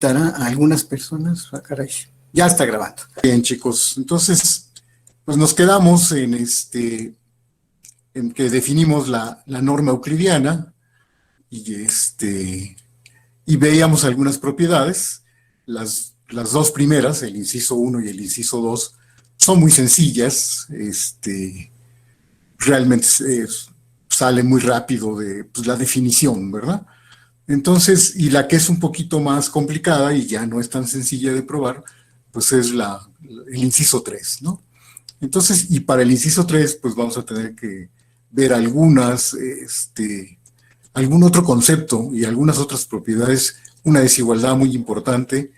Estará a algunas personas, ah, caray, ya está grabando. Bien, chicos, entonces, pues nos quedamos en que definimos la norma euclidiana y veíamos algunas propiedades. Las dos primeras, el inciso 1 y el inciso 2, son muy sencillas, realmente sale muy rápido de pues, la definición, ¿verdad? Entonces, y la que es un poquito más complicada y ya no es tan sencilla de probar, pues es el inciso 3, ¿no? Entonces, y para el inciso 3, pues vamos a tener que ver algún otro concepto y algunas otras propiedades, una desigualdad muy importante,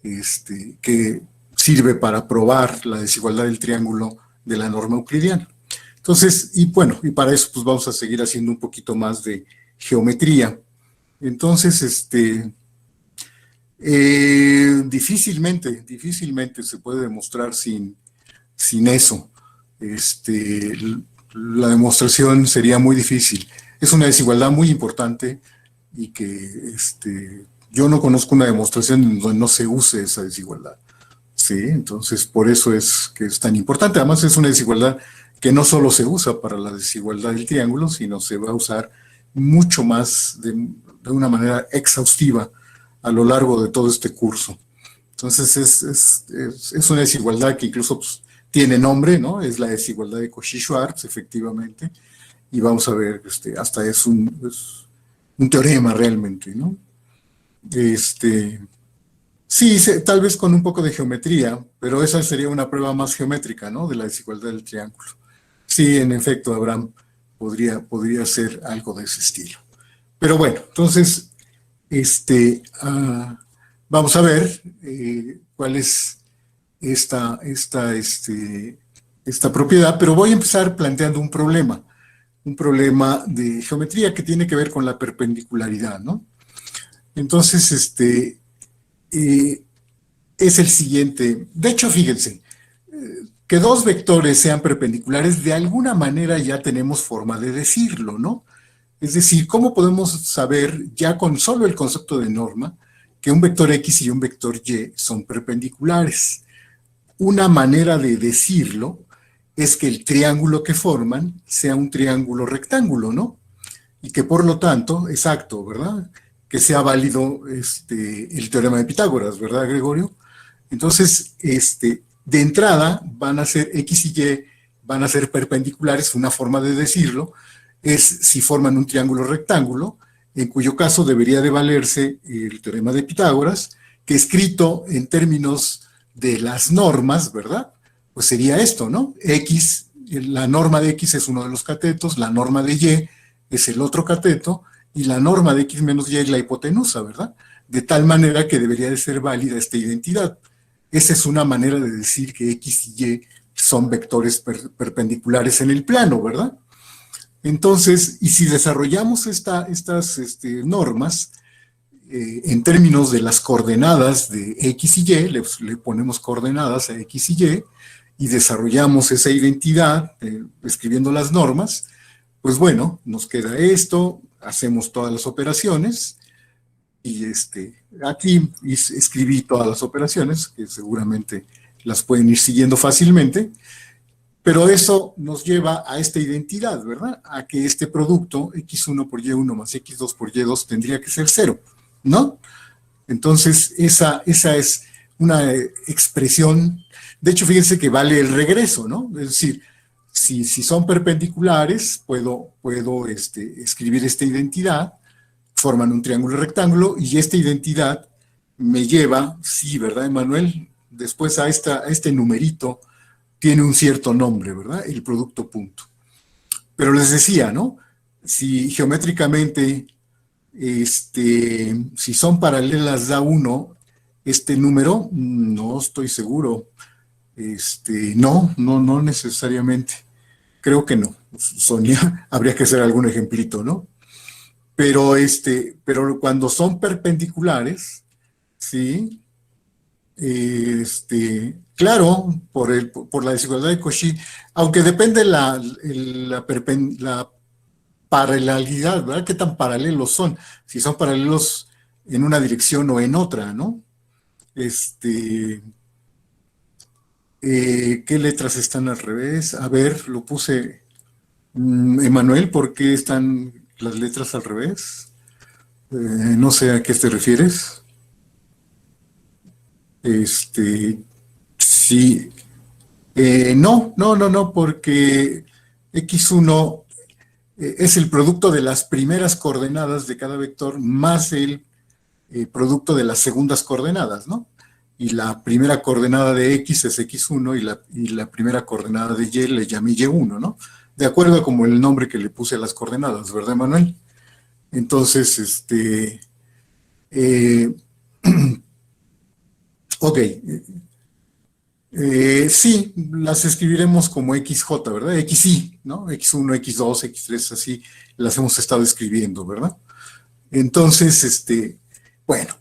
que sirve para probar la desigualdad del triángulo de la norma euclidiana. Entonces, y bueno, y para eso pues vamos a seguir haciendo un poquito más de geometría. Entonces, difícilmente se puede demostrar sin eso. La demostración sería muy difícil. Es una desigualdad muy importante y que yo no conozco una demostración donde no se use esa desigualdad. Sí, entonces por eso es que es tan importante. Además es una desigualdad que no solo se usa para la desigualdad del triángulo, sino se va a usar mucho más de una manera exhaustiva a lo largo de todo este curso. Entonces es una desigualdad que incluso pues, tiene nombre, ¿no? Es la desigualdad de Cauchy-Schwarz, efectivamente, y vamos a ver, hasta es un teorema realmente, ¿no? Sí, tal vez con un poco de geometría, pero esa sería una prueba más geométrica, ¿no? De la desigualdad del triángulo. Sí, en efecto, Abraham, podría ser algo de ese estilo. Pero bueno, entonces, vamos a ver cuál es esta propiedad, pero voy a empezar planteando un problema de geometría que tiene que ver con la perpendicularidad, ¿no? Entonces, es el siguiente. De hecho, fíjense, que dos vectores sean perpendiculares, de alguna manera ya tenemos forma de decirlo, ¿no? Es decir, ¿cómo podemos saber, ya con solo el concepto de norma, que un vector X y un vector Y son perpendiculares? Una manera de decirlo es que el triángulo que forman sea un triángulo rectángulo, ¿no? Y que por lo tanto, exacto, ¿verdad? Que sea válido el teorema de Pitágoras, ¿verdad, Gregorio? Entonces, de entrada van a ser X y Y, van a ser perpendiculares, una forma de decirlo, es si forman un triángulo rectángulo, en cuyo caso debería de valerse el teorema de Pitágoras, que escrito en términos de las normas, ¿verdad? Pues sería esto, ¿no? X, la norma de X es uno de los catetos, la norma de Y es el otro cateto, y la norma de X menos Y es la hipotenusa, ¿verdad? De tal manera que debería de ser válida esta identidad. Esa es una manera de decir que X y Y son vectores perpendiculares en el plano, ¿verdad? Entonces, y si desarrollamos estas normas en términos de las coordenadas de X y Y, le ponemos coordenadas a X y Y desarrollamos esa identidad escribiendo las normas, pues bueno, nos queda esto, hacemos todas las operaciones y aquí escribí todas las operaciones, que seguramente las pueden ir siguiendo fácilmente. Pero eso nos lleva a esta identidad, ¿verdad? A que este producto, x1 por y1 más x2 por y2, tendría que ser 0, ¿no? Entonces, esa es una expresión, de hecho, fíjense que vale el regreso, ¿no? Es decir, si son perpendiculares, puedo escribir esta identidad, forman un triángulo rectángulo, y esta identidad me lleva, sí, ¿verdad, Emanuel? Después a este numerito, tiene un cierto nombre, ¿verdad? El producto punto. Pero les decía, ¿no? Si geométricamente, si son paralelas da 1, este número, no estoy seguro. No necesariamente. Creo que no. Sonia, habría que hacer algún ejemplito, ¿no? Pero cuando son perpendiculares, ¿sí? Claro, por la desigualdad de Cauchy, aunque depende la paralelidad, ¿verdad? ¿Qué tan paralelos son? Si son paralelos en una dirección o en otra, ¿no? Este, ¿Qué letras están al revés? A ver, lo puse, Emanuel, ¿por qué están las letras al revés? No sé a qué te refieres. Este, sí, no, porque X1 es el producto de las primeras coordenadas de cada vector más el producto de las segundas coordenadas, ¿no? Y la primera coordenada de X es X1 y la primera coordenada de Y le llamé Y1, ¿no? De acuerdo a como el nombre que le puse a las coordenadas, ¿verdad, Manuel? Entonces, eh, ok, sí, las escribiremos como XJ, ¿verdad? XY, ¿no? X1, X2, X3, así las hemos estado escribiendo, ¿verdad? Entonces, bueno,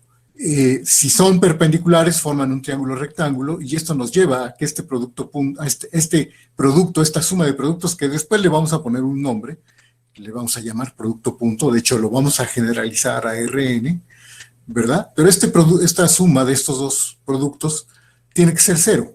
si son perpendiculares, forman un triángulo rectángulo y esto nos lleva a que este producto, a este producto, esta suma de productos que después le vamos a poner un nombre, que le vamos a llamar producto punto, de hecho lo vamos a generalizar a Rn, ¿verdad? Pero esta suma de estos dos productos tiene que ser cero.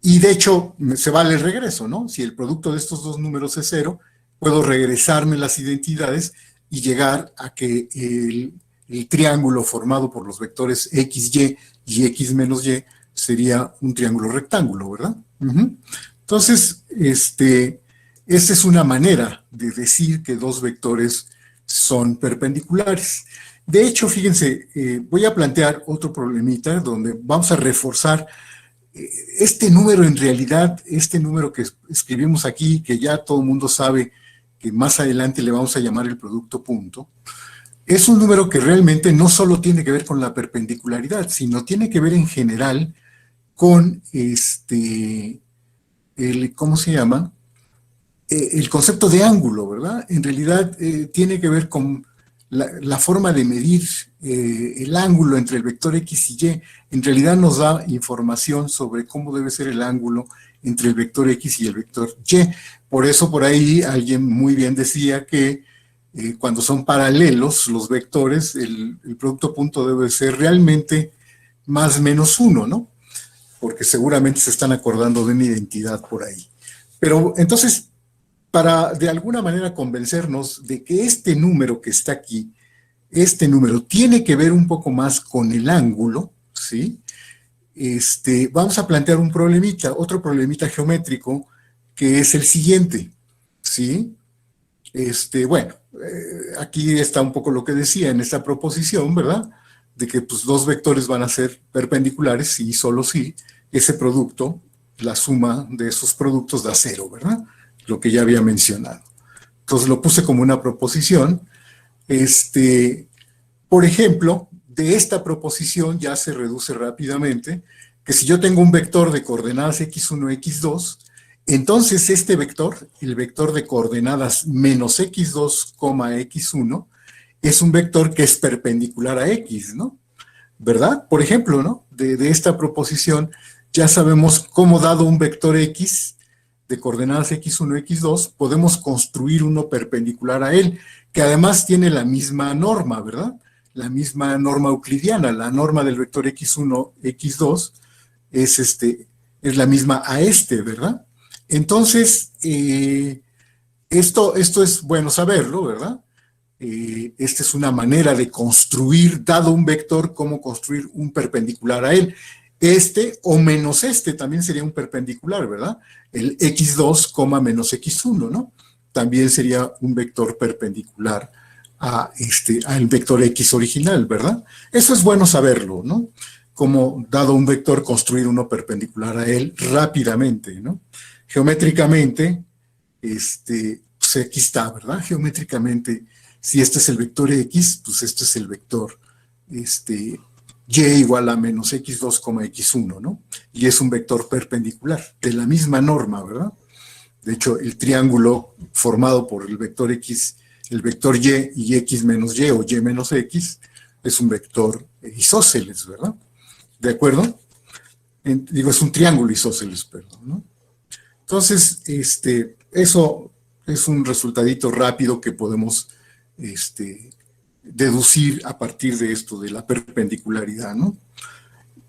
Y de hecho, se vale el regreso, ¿no? Si el producto de estos dos números es cero, puedo regresarme las identidades y llegar a que el triángulo formado por los vectores XY y X menos Y sería un triángulo rectángulo, ¿verdad? Entonces, esta es una manera de decir que dos vectores son perpendiculares. De hecho, fíjense, voy a plantear otro problemita donde vamos a reforzar este número en realidad, este número que escribimos aquí, que ya todo el mundo sabe que más adelante le vamos a llamar el producto punto, es un número que realmente no solo tiene que ver con la perpendicularidad, sino tiene que ver en general con ¿cómo se llama? El concepto de ángulo, ¿verdad? En realidad tiene que ver con la forma de medir el ángulo entre el vector X y Y. En realidad nos da información sobre cómo debe ser el ángulo entre el vector X y el vector Y. Por eso por ahí alguien muy bien decía que cuando son paralelos los vectores, el producto punto debe ser realmente más menos uno, ¿no? Porque seguramente se están acordando de una identidad por ahí. Pero entonces, para de alguna manera convencernos de que este número que está aquí, este número tiene que ver un poco más con el ángulo, ¿sí? Vamos a plantear un problemita, otro problemita geométrico, que es el siguiente, ¿sí? Bueno, aquí está un poco lo que decía en esta proposición, ¿verdad? De que pues, dos vectores van a ser perpendiculares si y solo si ese producto, la suma de esos productos da cero, ¿verdad? Lo que ya había mencionado. Entonces lo puse como una proposición. Por ejemplo, de esta proposición ya se reduce rápidamente que si yo tengo un vector de coordenadas x1, x2, entonces este vector, el vector de coordenadas menos x2, x1, es un vector que es perpendicular a x, ¿no? ¿Verdad? Por ejemplo, ¿no? De esta proposición ya sabemos cómo dado un vector x de coordenadas x1, x2, podemos construir uno perpendicular a él, que además tiene la misma norma, ¿verdad? La misma norma euclidiana, la norma del vector x1, x2 es la misma a ¿verdad? Entonces, esto es bueno saberlo, ¿verdad? Esta es una manera de construir, dado un vector, cómo construir un perpendicular a él. O menos también sería un perpendicular, ¿verdad? El x2, menos x1, ¿no? También sería un vector perpendicular al vector x original, ¿verdad? Eso es bueno saberlo, ¿no? Como, dado un vector, construir uno perpendicular a él rápidamente, ¿no? Geométricamente, pues aquí está, ¿verdad? Geométricamente, si este es el vector x, pues este es el vector, y igual a menos x2, x1, ¿no? Y es un vector perpendicular, de la misma norma, ¿verdad? De hecho, el triángulo formado por el vector x, el vector y x menos y o y menos x, es un vector isósceles, ¿verdad? ¿De acuerdo? Digo, es un triángulo isósceles, perdón, ¿no? Entonces, eso es un resultadito rápido que podemos deducir a partir de esto, de la perpendicularidad, ¿no?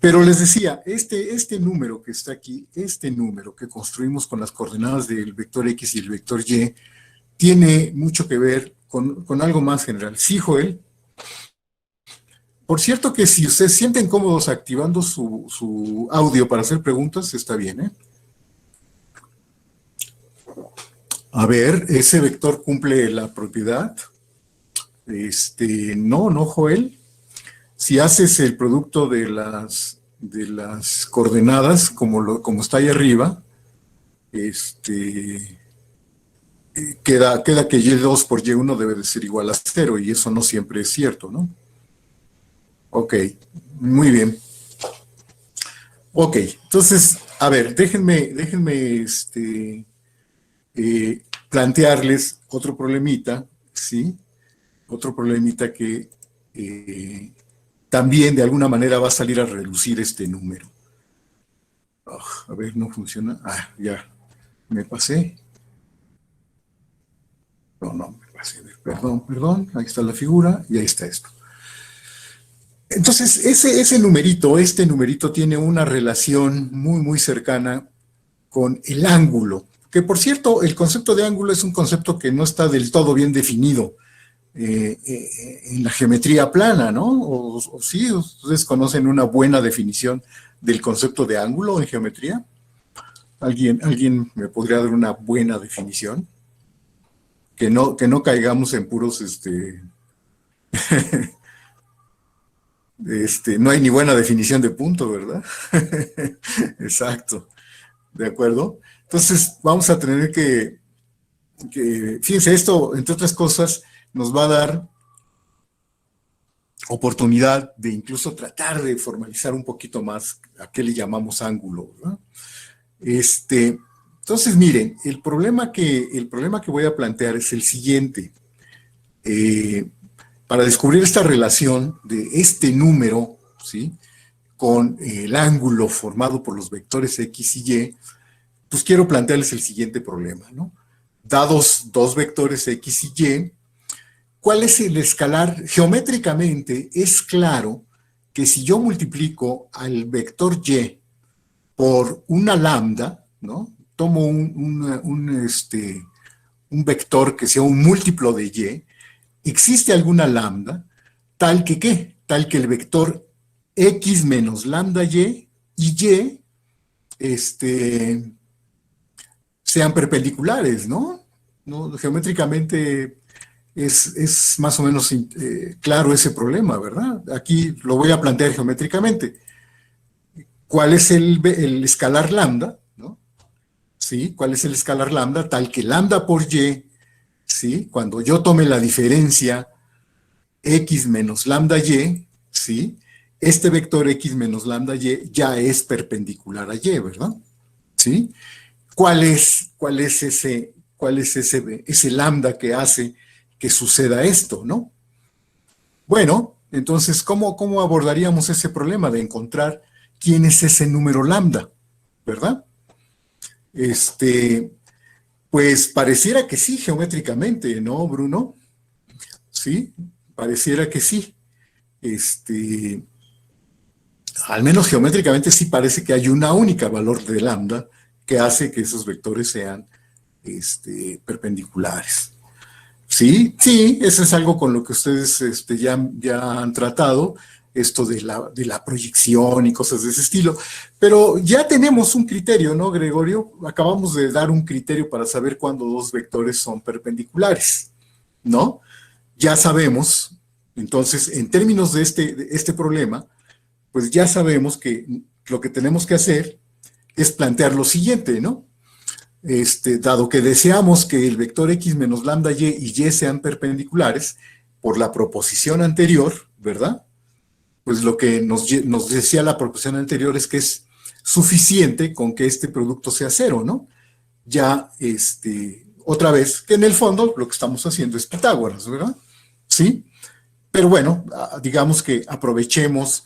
Pero les decía, este número que está aquí, este número que construimos con las coordenadas del vector X y el vector Y, tiene mucho que ver con algo más general. Sí, Joel. Por cierto que si ustedes sienten cómodos activando su audio para hacer preguntas, está bien, ¿eh? A ver, ¿ese vector cumple la propiedad? No, Joel. Si haces el producto de las coordenadas, como está ahí arriba, queda que Y2 por Y1 debe de ser igual a 0, y eso no siempre es cierto, ¿no? Ok, muy bien. Ok, entonces, a ver, déjenme plantearles otro problemita, ¿sí? Otro problemita que también de alguna manera va a salir a reducir este número. A ver, no funciona. Ya, me pasé. No, me pasé. Perdón, ahí está la figura y ahí está esto. Entonces, este numerito tiene una relación muy, muy cercana con el ángulo, que por cierto, el concepto de ángulo es un concepto que no está del todo bien definido en la geometría plana, ¿no? O sí, ustedes conocen una buena definición del concepto de ángulo en geometría. ¿Alguien me podría dar una buena definición? Que no caigamos en puros, no hay ni buena definición de punto, ¿verdad? Exacto, ¿de acuerdo? Entonces vamos a tener fíjense, esto, entre otras cosas, nos va a dar oportunidad de incluso tratar de formalizar un poquito más a qué le llamamos ángulo, ¿verdad? Entonces, miren, el problema que voy a plantear es el siguiente. Para descubrir esta relación de este número, ¿sí?, con el ángulo formado por los vectores X y Y, pues quiero plantearles el siguiente problema, ¿no? Dados dos vectores X y Y, ¿cuál es el escalar? Geométricamente es claro que si yo multiplico al vector Y por una lambda, ¿no? Tomo un vector que sea un múltiplo de Y, existe alguna lambda tal que ¿qué? Tal que el vector X menos lambda y sean perpendiculares, ¿no? ¿No? Geométricamente es más o menos claro ese problema, ¿verdad? Aquí lo voy a plantear geométricamente. ¿Cuál es el escalar lambda? ¿No? ¿Sí? ¿Cuál es el escalar lambda? Tal que lambda por y, ¿sí?, cuando yo tome la diferencia x menos lambda y, ¿sí?, este vector x menos lambda y ya es perpendicular a y, ¿verdad? ¿Sí? ¿Cuál es ese lambda que hace que suceda esto, ¿no? Bueno, entonces, ¿cómo abordaríamos ese problema de encontrar quién es ese número lambda, ¿verdad? Pues pareciera que sí, geométricamente, ¿no, Bruno? Sí, pareciera que sí. Al menos geométricamente sí parece que hay una única valor de lambda que hace que esos vectores sean perpendiculares. Sí, eso es algo con lo que ustedes ya han tratado, esto de la proyección y cosas de ese estilo. Pero ya tenemos un criterio, ¿no, Gregorio? Acabamos de dar un criterio para saber cuándo dos vectores son perpendiculares, ¿no? Ya sabemos, entonces, en términos de este problema, pues ya sabemos que lo que tenemos que hacer es plantear lo siguiente, ¿no? Dado que deseamos que el vector x menos lambda y sean perpendiculares, por la proposición anterior, ¿verdad? Pues lo que nos decía la proposición anterior es que es suficiente con que este producto sea cero, ¿no? Ya, otra vez, que en el fondo lo que estamos haciendo es Pitágoras, ¿verdad? ¿Sí? Pero bueno, digamos que aprovechemos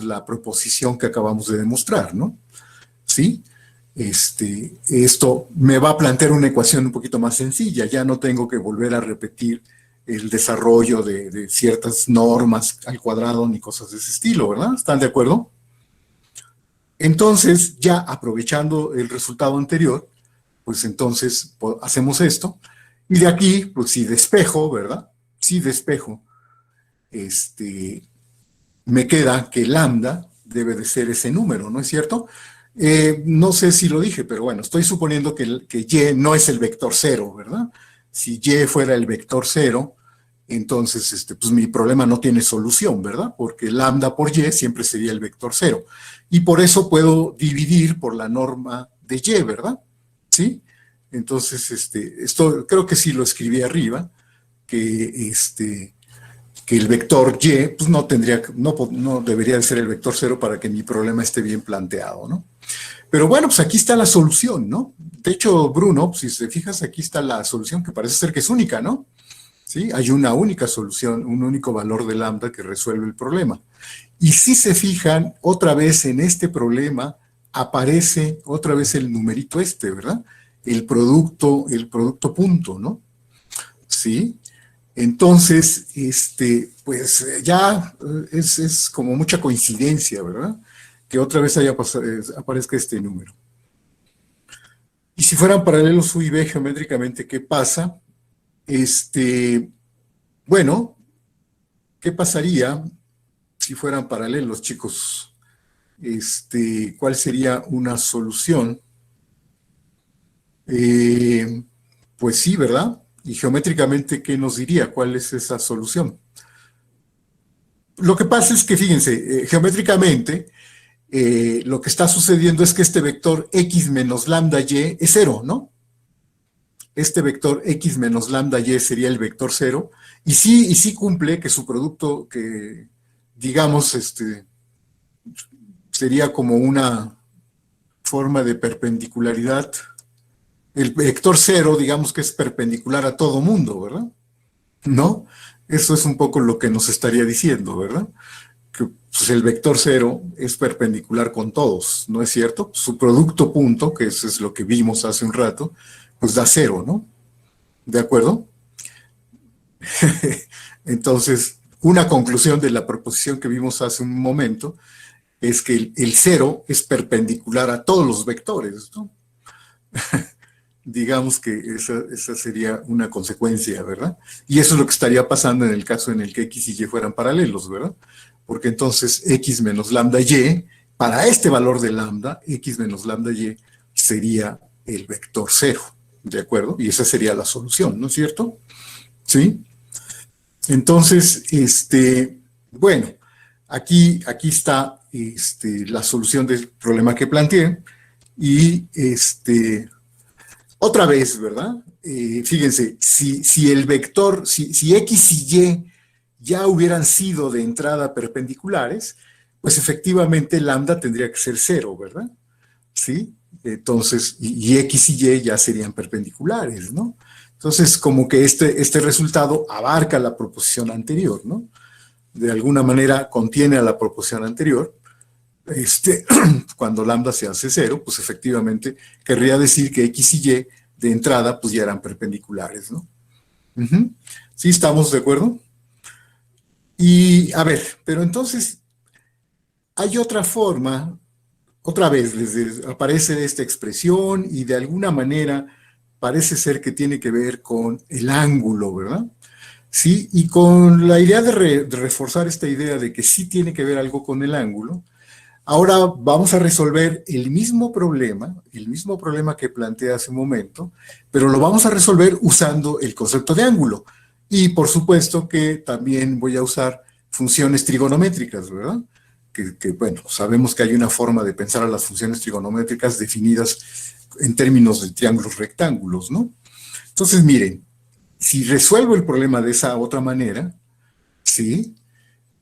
la proposición que acabamos de demostrar, ¿no? ¿Sí? Esto me va a plantear una ecuación un poquito más sencilla, ya no tengo que volver a repetir el desarrollo de ciertas normas al cuadrado ni cosas de ese estilo, ¿verdad? ¿Están de acuerdo? Entonces, ya aprovechando el resultado anterior, pues entonces hacemos esto, y de aquí, pues si despejo, ¿verdad? Si despejo, me queda que lambda debe de ser ese número, ¿no es cierto? No sé si lo dije, pero bueno, estoy suponiendo que y no es el vector cero, ¿verdad? Si y fuera el vector cero, entonces pues mi problema no tiene solución, ¿verdad? Porque lambda por y siempre sería el vector cero. Y por eso puedo dividir por la norma de y, ¿verdad? ¿Sí? Entonces, esto creo que sí lo escribí arriba, que que el vector y pues no debería de ser el vector cero para que mi problema esté bien planteado, ¿no? Pero bueno, pues aquí está la solución, ¿no? De hecho, Bruno, si te fijas, aquí está la solución que parece ser que es única, ¿no? ¿Sí? Hay una única solución, un único valor de lambda que resuelve el problema. Y si se fijan, otra vez en este problema aparece otra vez el numerito ¿verdad? El producto punto, ¿no? ¿Sí? Entonces, pues ya es como mucha coincidencia, ¿verdad? Que otra vez aparezca este número. Y si fueran paralelos U y B geométricamente, ¿qué pasa? Bueno, ¿qué pasaría si fueran paralelos, chicos? ¿Cuál sería una solución? Pues sí, ¿verdad? Y geométricamente, ¿qué nos diría? ¿Cuál es esa solución? Lo que pasa es que, fíjense, geométricamente, lo que está sucediendo es que este vector x menos lambda y es cero, ¿no? Este vector x menos lambda y sería el vector cero, y sí cumple que su producto, que digamos, sería como una forma de perpendicularidad. El vector cero, digamos que es perpendicular a todo mundo, ¿verdad? ¿No? Eso es un poco lo que nos estaría diciendo, ¿verdad? Que pues, el vector cero es perpendicular con todos, ¿no es cierto? Su producto punto, que eso es lo que vimos hace un rato, pues da cero, ¿no? ¿De acuerdo? Entonces, una conclusión de la proposición que vimos hace un momento es que el cero es perpendicular a todos los vectores, ¿no? Digamos que esa sería una consecuencia, ¿verdad? Y eso es lo que estaría pasando en el caso en el que x y y fueran paralelos, ¿verdad? Porque entonces x menos lambda y, para este valor de lambda, x menos lambda y sería el vector cero, ¿de acuerdo? Y esa sería la solución, ¿no es cierto? ¿Sí? Entonces, bueno, aquí está la solución del problema que planteé y otra vez, ¿verdad? Fíjense, si el vector, si x y y ya hubieran sido de entrada perpendiculares, pues efectivamente lambda tendría que ser cero, ¿verdad? ¿Sí? Entonces, y x y y ya serían perpendiculares, ¿no? Entonces, como que este resultado abarca la proposición anterior, ¿no? De alguna manera contiene a la proposición anterior. Cuando lambda se hace cero, pues efectivamente querría decir que x y y de entrada pues ya eran perpendiculares, ¿no? Uh-huh. ¿Sí estamos de acuerdo? Y a ver, pero entonces hay otra forma, otra vez aparece esta expresión y de alguna manera parece ser que tiene que ver con el ángulo, ¿verdad? Sí, y con la idea de reforzar esta idea de que sí tiene que ver algo con el ángulo. Ahora vamos a resolver el mismo problema que planteé hace un momento, pero lo vamos a resolver usando el concepto de ángulo. Y por supuesto que también voy a usar funciones trigonométricas, ¿verdad? Bueno, sabemos que hay una forma de pensar a las funciones trigonométricas definidas en términos de triángulos rectángulos, ¿no? Entonces, miren, si resuelvo el problema de esa otra manera, ¿sí?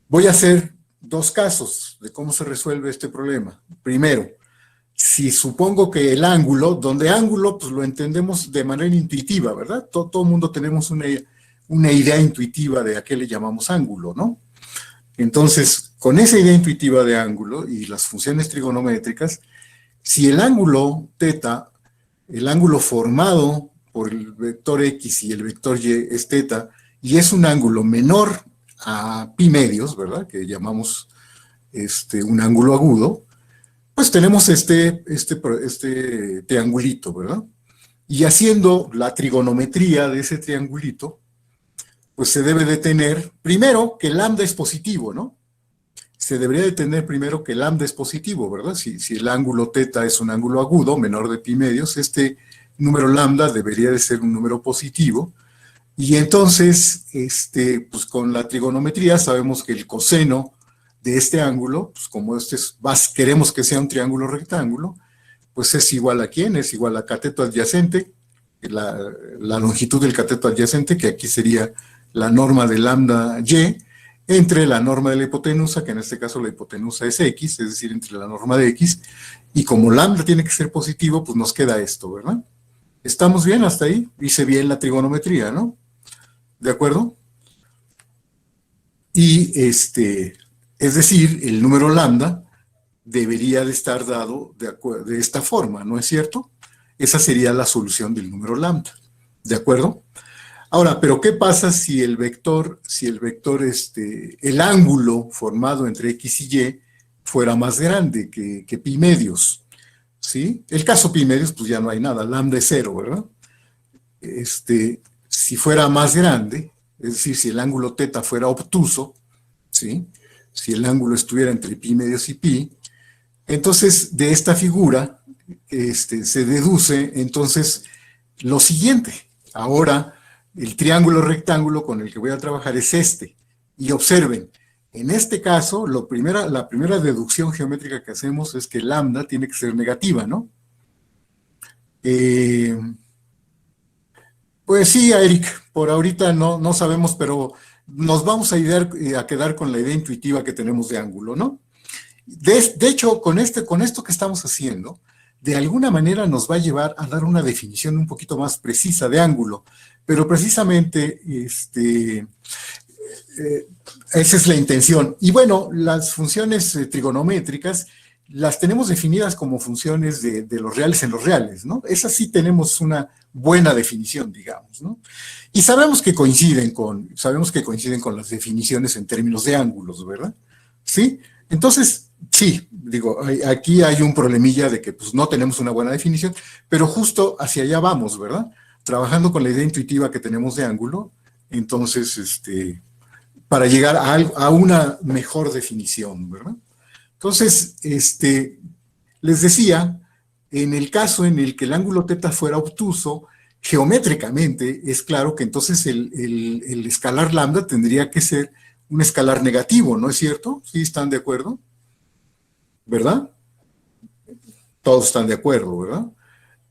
Voy a hacer dos casos de cómo se resuelve este problema. Primero, si supongo que el ángulo, donde ángulo, pues lo entendemos de manera intuitiva, ¿verdad? Todo mundo tenemos una idea intuitiva de a qué le llamamos ángulo, ¿no? Entonces, con esa idea intuitiva de ángulo y las funciones trigonométricas, si el ángulo teta, el ángulo formado por el vector x y el vector y es teta, y es un ángulo menor a pi medios, ¿verdad? Que llamamos un ángulo agudo, pues tenemos este triangulito, ¿verdad? Y haciendo la trigonometría de ese triangulito, pues se debe de tener, primero, que lambda es positivo, ¿no? Se debería de tener primero que lambda es positivo, ¿verdad? Si el ángulo teta es un ángulo agudo, menor de pi medios, este número lambda debería de ser un número positivo. Y entonces, pues con la trigonometría sabemos que el coseno de este ángulo, pues como queremos que sea un triángulo rectángulo, pues es igual a ¿quién? Es igual a cateto adyacente, la longitud del cateto adyacente, que aquí sería la norma de lambda y, entre la norma de la hipotenusa, que en este caso la hipotenusa es x, es decir, entre la norma de x, y como lambda tiene que ser positivo, pues nos queda esto, ¿verdad? ¿Estamos bien hasta ahí? Hice bien la trigonometría, ¿no? ¿De acuerdo? Y es decir, el número lambda debería de estar dado de esta forma, ¿no es cierto? Esa sería la solución del número lambda, ¿de acuerdo? Ahora, pero ¿qué pasa si el vector, el ángulo formado entre x y y fuera más grande que pi medios? ¿Sí? El caso pi medios, pues ya no hay nada, lambda es cero, ¿verdad? Si fuera más grande, es decir, si el ángulo teta fuera obtuso, ¿sí? Si el ángulo estuviera entre pi medios y pi, entonces de esta figura se deduce entonces lo siguiente. Ahora, el triángulo rectángulo con el que voy a trabajar es este. Y observen, en este caso, la primera deducción geométrica que hacemos es que lambda tiene que ser negativa, ¿no? Pues sí, Eric, por ahorita no sabemos, pero nos vamos a quedar con la idea intuitiva que tenemos de ángulo, ¿no? De hecho, con esto que estamos haciendo, de alguna manera nos va a llevar a dar una definición un poquito más precisa de ángulo, pero precisamente esa es la intención. Y bueno, las funciones trigonométricas las tenemos definidas como funciones de los reales en los reales, ¿no? Esas sí tenemos una buena definición, digamos, ¿no? Y sabemos que coinciden con las definiciones en términos de ángulos, ¿verdad? ¿Sí? Entonces, sí, digo, aquí hay un problemilla de que pues no tenemos una buena definición, pero justo hacia allá vamos, ¿verdad? Trabajando con la idea intuitiva que tenemos de ángulo, entonces, para llegar a una mejor definición, ¿verdad? Entonces, les decía, en el caso en el que el ángulo teta fuera obtuso, geométricamente es claro que entonces el escalar lambda tendría que ser un escalar negativo, ¿no es cierto? ¿Sí están de acuerdo? ¿Verdad? Todos están de acuerdo, ¿verdad?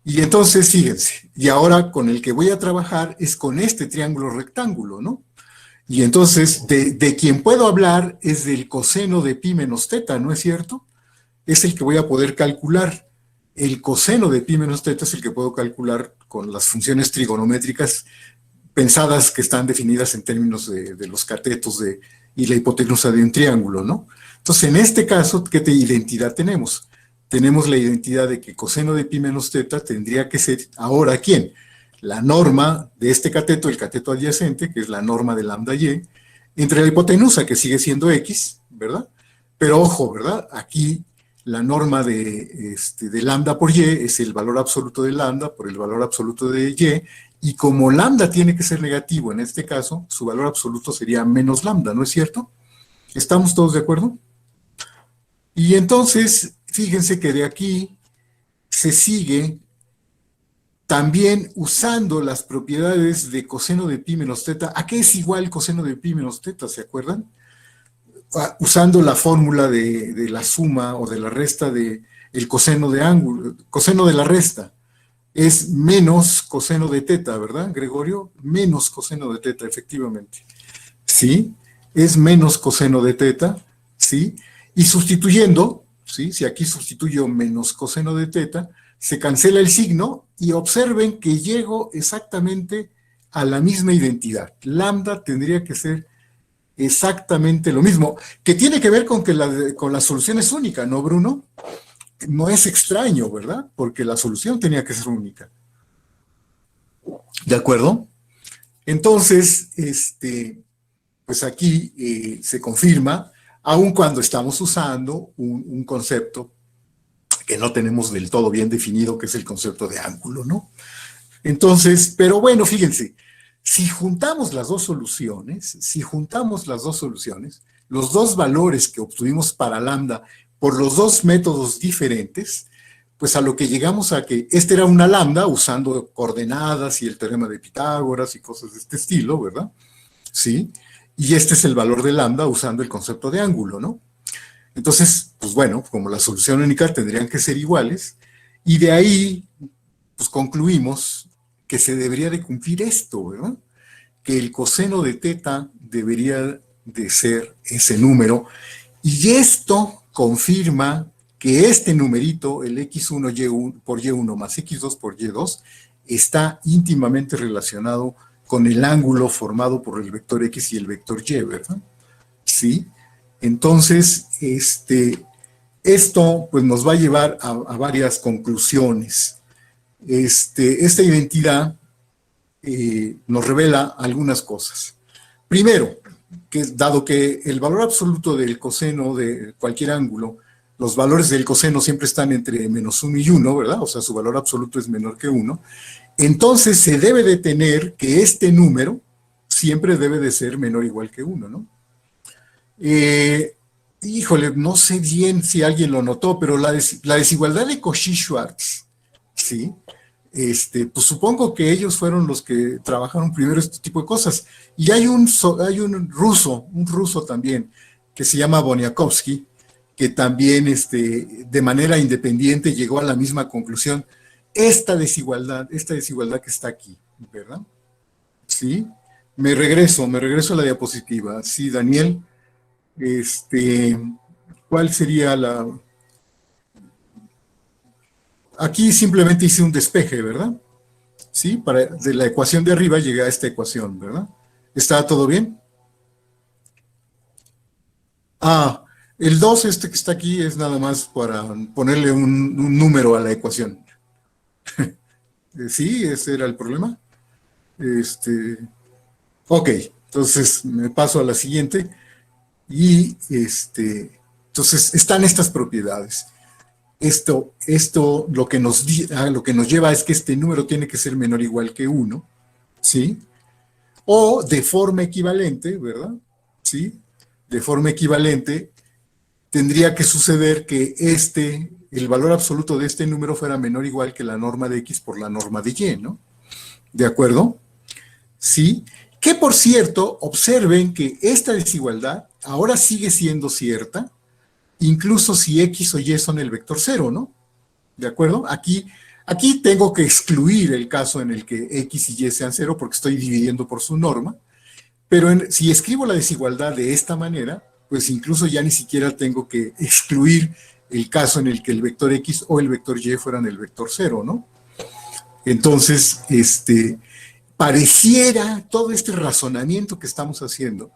Y entonces, fíjense, y ahora con el que voy a trabajar es con este triángulo rectángulo, ¿no? Y entonces, de quien puedo hablar es del coseno de pi menos teta, ¿no es cierto? Es el que voy a poder calcular. El coseno de pi menos teta es el que puedo calcular con las funciones trigonométricas pensadas que están definidas en términos de los catetos y la hipotenusa de un triángulo, ¿no? Entonces, en este caso, ¿qué identidad tenemos? Tenemos la identidad de que coseno de pi menos teta tendría que ser, ahora, ¿quién? La norma de este cateto, el cateto adyacente, que es la norma de lambda y, entre la hipotenusa, que sigue siendo x, ¿verdad? Pero ojo, ¿verdad? Aquí la norma de lambda por y es el valor absoluto de lambda por el valor absoluto de y como lambda tiene que ser negativo en este caso, su valor absoluto sería menos lambda, ¿no es cierto? ¿Estamos todos de acuerdo? Y entonces, fíjense que de aquí se sigue también usando las propiedades de coseno de pi menos teta. ¿A qué es igual coseno de pi menos teta? ¿Se acuerdan? Usando la fórmula de la suma o de la resta de el coseno de ángulo, coseno de la resta. Es menos coseno de teta, ¿verdad, Gregorio? Menos coseno de teta, efectivamente. ¿Sí? Es menos coseno de teta, ¿sí? Y sustituyendo, ¿sí? Si aquí sustituyo menos coseno de teta, se cancela el signo y observen que llego exactamente a la misma identidad. Lambda tendría que ser exactamente lo mismo, que tiene que ver con que con la solución es única, ¿no, Bruno? No es extraño, ¿verdad? Porque la solución tenía que ser única. ¿De acuerdo? Entonces, pues aquí se confirma, aun cuando estamos usando un concepto que no tenemos del todo bien definido, que es el concepto de ángulo, ¿no? Entonces, pero bueno, fíjense, si juntamos las dos soluciones, los dos valores que obtuvimos para lambda por los dos métodos diferentes, pues a lo que llegamos a que este era una lambda usando coordenadas y el teorema de Pitágoras y cosas de este estilo, ¿verdad? Sí. Y este es el valor de lambda usando el concepto de ángulo, ¿no? Entonces, pues bueno, como la solución única tendrían que ser iguales, y de ahí, pues concluimos que se debería de cumplir esto, ¿verdad? Que el coseno de teta debería de ser ese número, y esto confirma que este numerito, el x1 por y1 más x2 por y2, está íntimamente relacionado con el ángulo formado por el vector x y el vector y, ¿verdad? Sí. Entonces, esto pues nos va a llevar a varias conclusiones. Esta identidad nos revela algunas cosas. Primero, que dado que el valor absoluto del coseno de cualquier ángulo, los valores del coseno siempre están entre -1 y 1, ¿verdad? O sea, su valor absoluto es menor que 1. Entonces se debe de tener que este número siempre debe de ser menor o igual que 1, ¿no? Híjole, no sé bien si alguien lo notó, pero la desigualdad de Cauchy-Schwarz, ¿sí? Pues supongo que ellos fueron los que trabajaron primero este tipo de cosas. Y hay un ruso también, que se llama Boniakovsky, que también de manera independiente llegó a la misma conclusión. Esta desigualdad que está aquí, ¿verdad? Sí. Me regreso a la diapositiva. Sí, Daniel. ¿Cuál sería la...? Aquí simplemente hice un despeje, ¿verdad? Sí, de la ecuación de arriba llegué a esta ecuación, ¿verdad? ¿Está todo bien? Ah, el 2 que está aquí es nada más para ponerle un número a la ecuación. Sí, ese era el problema. Ok, entonces me paso a la siguiente. Y entonces están estas propiedades. Esto lo que nos lleva es que este número tiene que ser menor o igual que 1, ¿sí? O de forma equivalente, ¿verdad? ¿Sí? De forma equivalente, tendría que suceder que el valor absoluto de este número fuera menor o igual que la norma de x por la norma de y, ¿no? ¿De acuerdo? ¿Sí? Que por cierto, observen que esta desigualdad ahora sigue siendo cierta, incluso si x o y son el vector cero, ¿no? ¿De acuerdo? Aquí tengo que excluir el caso en el que x y y sean cero porque estoy dividiendo por su norma, pero si escribo la desigualdad de esta manera, pues incluso ya ni siquiera tengo que excluir el caso en el que el vector x o el vector y fueran el vector cero, ¿no? Entonces, pareciera todo este razonamiento que estamos haciendo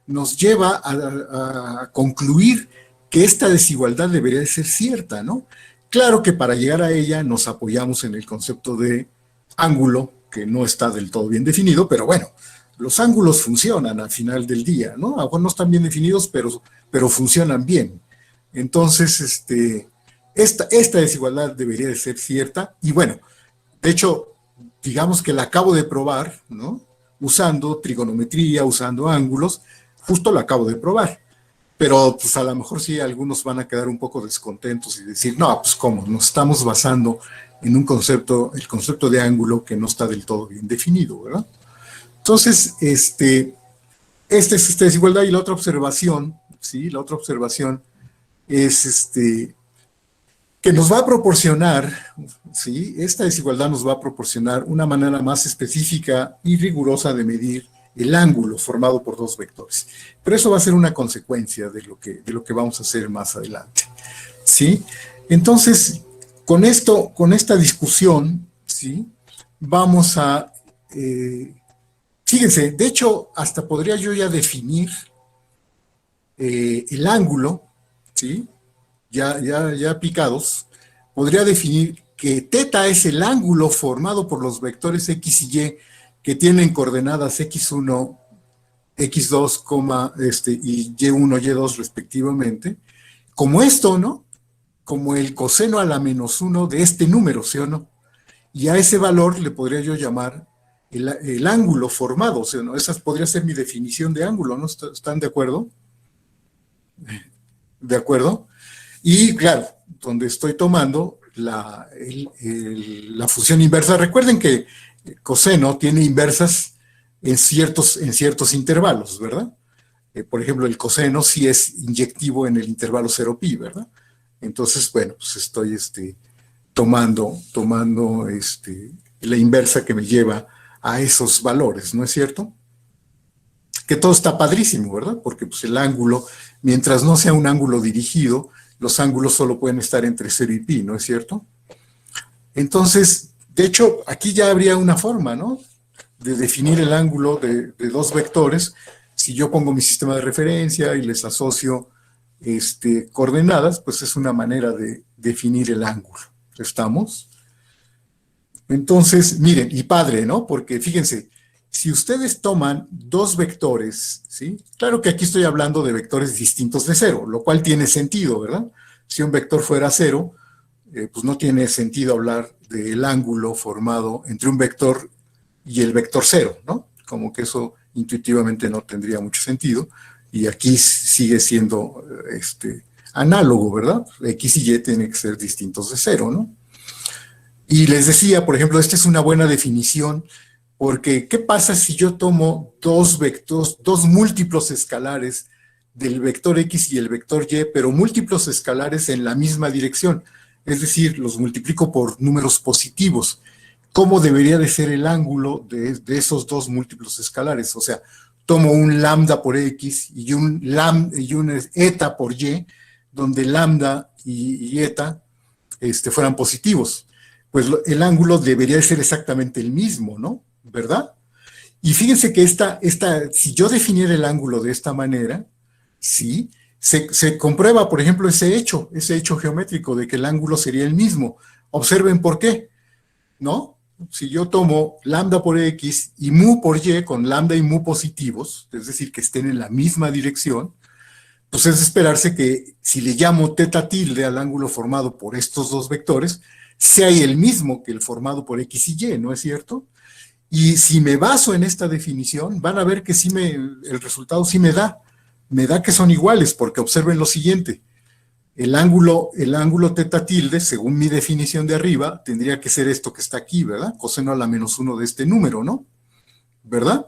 nos lleva a concluir que esta desigualdad debería de ser cierta, ¿no? Claro que para llegar a ella nos apoyamos en el concepto de ángulo, que no está del todo bien definido, pero bueno, los ángulos funcionan al final del día, ¿no? A lo mejor no están bien definidos, pero funcionan bien. Entonces, esta desigualdad debería de ser cierta, y bueno, de hecho, digamos que la acabo de probar, ¿no? Usando trigonometría, usando ángulos, justo la acabo de probar. Pero pues a lo mejor sí algunos van a quedar un poco descontentos y decir, no, pues cómo, nos estamos basando en un concepto, el concepto de ángulo que no está del todo bien definido, ¿verdad? Entonces, esta es esta desigualdad, y la otra observación, ¿sí? La otra observación es que nos va a proporcionar, ¿sí? Esta desigualdad nos va a proporcionar una manera más específica y rigurosa de medir el ángulo formado por dos vectores. Pero eso va a ser una consecuencia de lo que vamos a hacer más adelante, ¿sí? Entonces, con esta discusión, ¿sí? Vamos a... fíjense, de hecho, hasta podría yo ya definir el ángulo, ¿sí? Ya picados, podría definir que teta es el ángulo formado por los vectores x y y que tienen coordenadas x1, x2, y y1, y2 respectivamente, como esto, ¿no? Como el coseno a la -1 de este número, ¿sí o no? Y a ese valor le podría yo llamar el ángulo formado, ¿sí o no? Esa podría ser mi definición de ángulo, ¿no? ¿Están de acuerdo? ¿De acuerdo? Y claro, donde estoy tomando la función inversa. Recuerden que coseno tiene inversas en ciertos intervalos, ¿verdad? Por ejemplo, el coseno sí es inyectivo en el intervalo 0pi, ¿verdad? Entonces, bueno, pues estoy tomando la inversa que me lleva a esos valores, ¿no es cierto? Que todo está padrísimo, ¿verdad? Porque pues, el ángulo, mientras no sea un ángulo dirigido, los ángulos solo pueden estar entre 0 y pi, ¿no es cierto? Entonces, de hecho, aquí ya habría una forma, ¿no? De definir el ángulo de dos vectores. Si yo pongo mi sistema de referencia y les asocio coordenadas, pues es una manera de definir el ángulo. ¿Estamos? Entonces, miren, y padre, ¿no? Porque fíjense, si ustedes toman dos vectores, ¿sí? Claro que aquí estoy hablando de vectores distintos de cero, lo cual tiene sentido, ¿verdad? Si un vector fuera cero, pues no tiene sentido hablar del ángulo formado entre un vector y el vector cero, ¿no? Como que eso intuitivamente no tendría mucho sentido, y aquí sigue siendo análogo, ¿verdad? X y Y tienen que ser distintos de cero, ¿no? Y les decía, por ejemplo, esta es una buena definición, porque ¿qué pasa si yo tomo dos vectores, dos múltiplos escalares del vector X y el vector Y, pero múltiplos escalares en la misma dirección? Es decir, los multiplico por números positivos. ¿Cómo debería de ser el ángulo de esos dos múltiplos escalares? O sea, tomo un lambda por X y un eta por Y, donde lambda y eta fueran positivos. Pues el ángulo debería ser exactamente el mismo, ¿no? ¿Verdad? Y fíjense que si yo definiera el ángulo de esta manera, sí, se comprueba, por ejemplo, ese hecho geométrico de que el ángulo sería el mismo. Observen por qué, ¿no? Si yo tomo lambda por X y mu por Y con lambda y mu positivos, es decir, que estén en la misma dirección, pues es de esperarse que si le llamo teta tilde al ángulo formado por estos dos vectores, sea el mismo que el formado por X y Y, ¿no es cierto? Y si me baso en esta definición, van a ver que el resultado sí me da que son iguales, porque observen lo siguiente, el ángulo teta tilde, según mi definición de arriba, tendría que ser esto que está aquí, ¿verdad? Coseno a la -1 de este número, ¿no? ¿Verdad?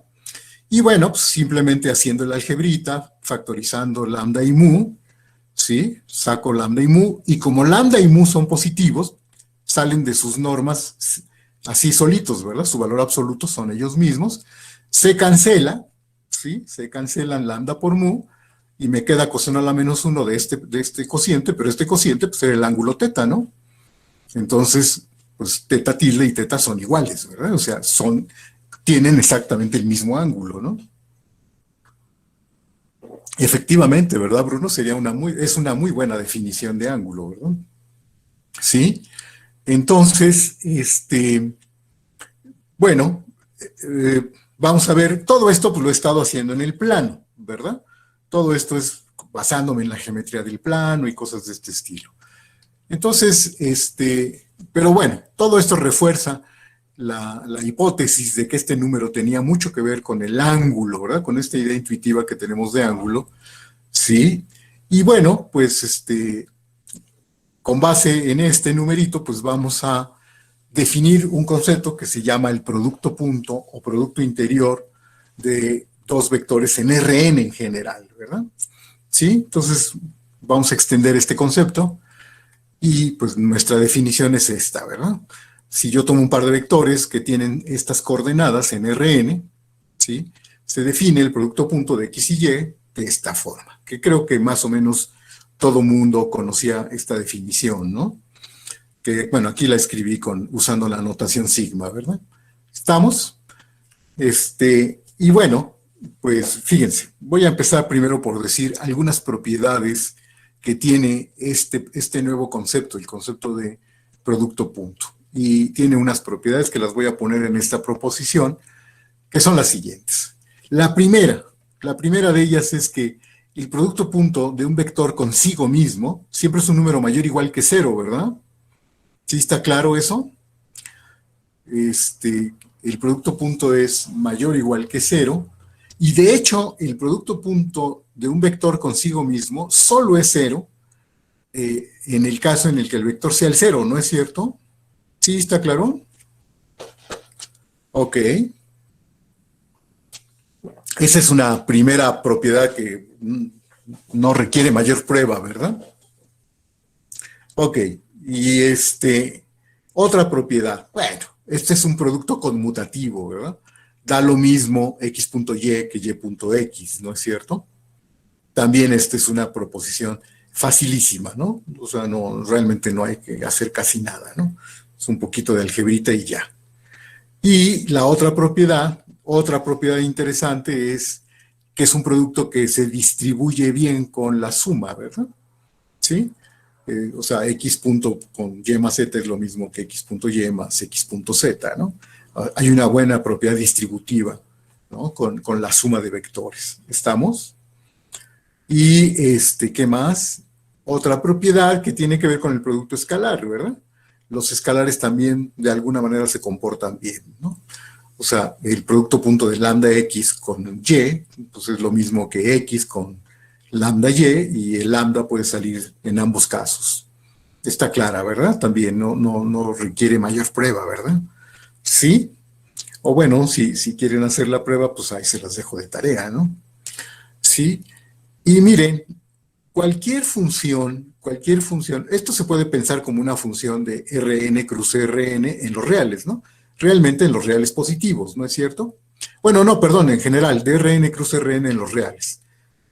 Y bueno, pues simplemente haciendo la algebrita, factorizando lambda y mu, ¿sí? Saco lambda y mu, y como lambda y mu son positivos, salen de sus normas así solitos, ¿verdad? Su valor absoluto son ellos mismos. Se cancela, ¿sí? Se cancelan lambda por mu, y me queda coseno a la -1 de este cociente, pero este cociente pues era el ángulo teta, ¿no? Entonces, pues teta tilde y teta son iguales, ¿verdad? O sea, tienen exactamente el mismo ángulo, ¿no? Efectivamente, ¿verdad, Bruno? Es una muy buena definición de ángulo, ¿verdad? Sí. Entonces, bueno, vamos a ver, todo esto pues lo he estado haciendo en el plano, ¿verdad? Todo esto es basándome en la geometría del plano y cosas de este estilo. Entonces, pero bueno, todo esto refuerza la hipótesis de que este número tenía mucho que ver con el ángulo, ¿verdad? Con esta idea intuitiva que tenemos de ángulo, ¿sí? Y bueno, pues con base en este numerito, pues vamos a definir un concepto que se llama el producto punto o producto interior de dos vectores en Rn en general, ¿verdad? ¿Sí? Entonces, vamos a extender este concepto y pues nuestra definición es esta, ¿verdad? Si yo tomo un par de vectores que tienen estas coordenadas en Rn, ¿sí? Se define el producto punto de X y Y de esta forma, que creo que más o menos todo mundo conocía esta definición, ¿no? Que, bueno, aquí la escribí usando la notación sigma, ¿verdad? ¿Estamos? Y bueno, pues fíjense, voy a empezar primero por decir algunas propiedades que tiene este nuevo concepto, el concepto de producto punto. Y tiene unas propiedades que las voy a poner en esta proposición, que son las siguientes. La primera de ellas es que el producto punto de un vector consigo mismo siempre es un número mayor o igual que cero, ¿verdad? ¿Sí está claro eso? El producto punto es mayor o igual que cero, y de hecho el producto punto de un vector consigo mismo solo es cero en el caso en el que el vector sea el cero, ¿no es cierto? ¿Sí está claro? Ok. Esa es una primera propiedad que no requiere mayor prueba, ¿verdad? Ok, y otra propiedad. Bueno, este es un producto conmutativo, ¿verdad? Da lo mismo x.y que y.x, ¿no es cierto? También esta es una proposición facilísima, ¿no? O sea, no, realmente no hay que hacer casi nada, ¿no? Es un poquito de algebrita y ya. Y la otra propiedad interesante es que es un producto que se distribuye bien con la suma, ¿verdad? ¿Sí? O sea, x punto con y más z es lo mismo que x punto y más x punto z, ¿no? Hay una buena propiedad distributiva, ¿no? Con la suma de vectores. ¿Estamos? Y ¿qué más? Otra propiedad que tiene que ver con el producto escalar, ¿verdad? Los escalares también de alguna manera se comportan bien, ¿no? O sea, el producto punto de lambda x con y, pues es lo mismo que x con lambda y el lambda puede salir en ambos casos. Está clara, ¿verdad? También no requiere mayor prueba, ¿verdad? Sí. O bueno, si quieren hacer la prueba, pues ahí se las dejo de tarea, ¿no? Sí. Y miren, cualquier función, esto se puede pensar como una función de Rn cruz Rn en los reales, ¿no? Realmente en los reales positivos, ¿no es cierto? Bueno, no, perdón, en general, de Rn cruz Rn en los reales.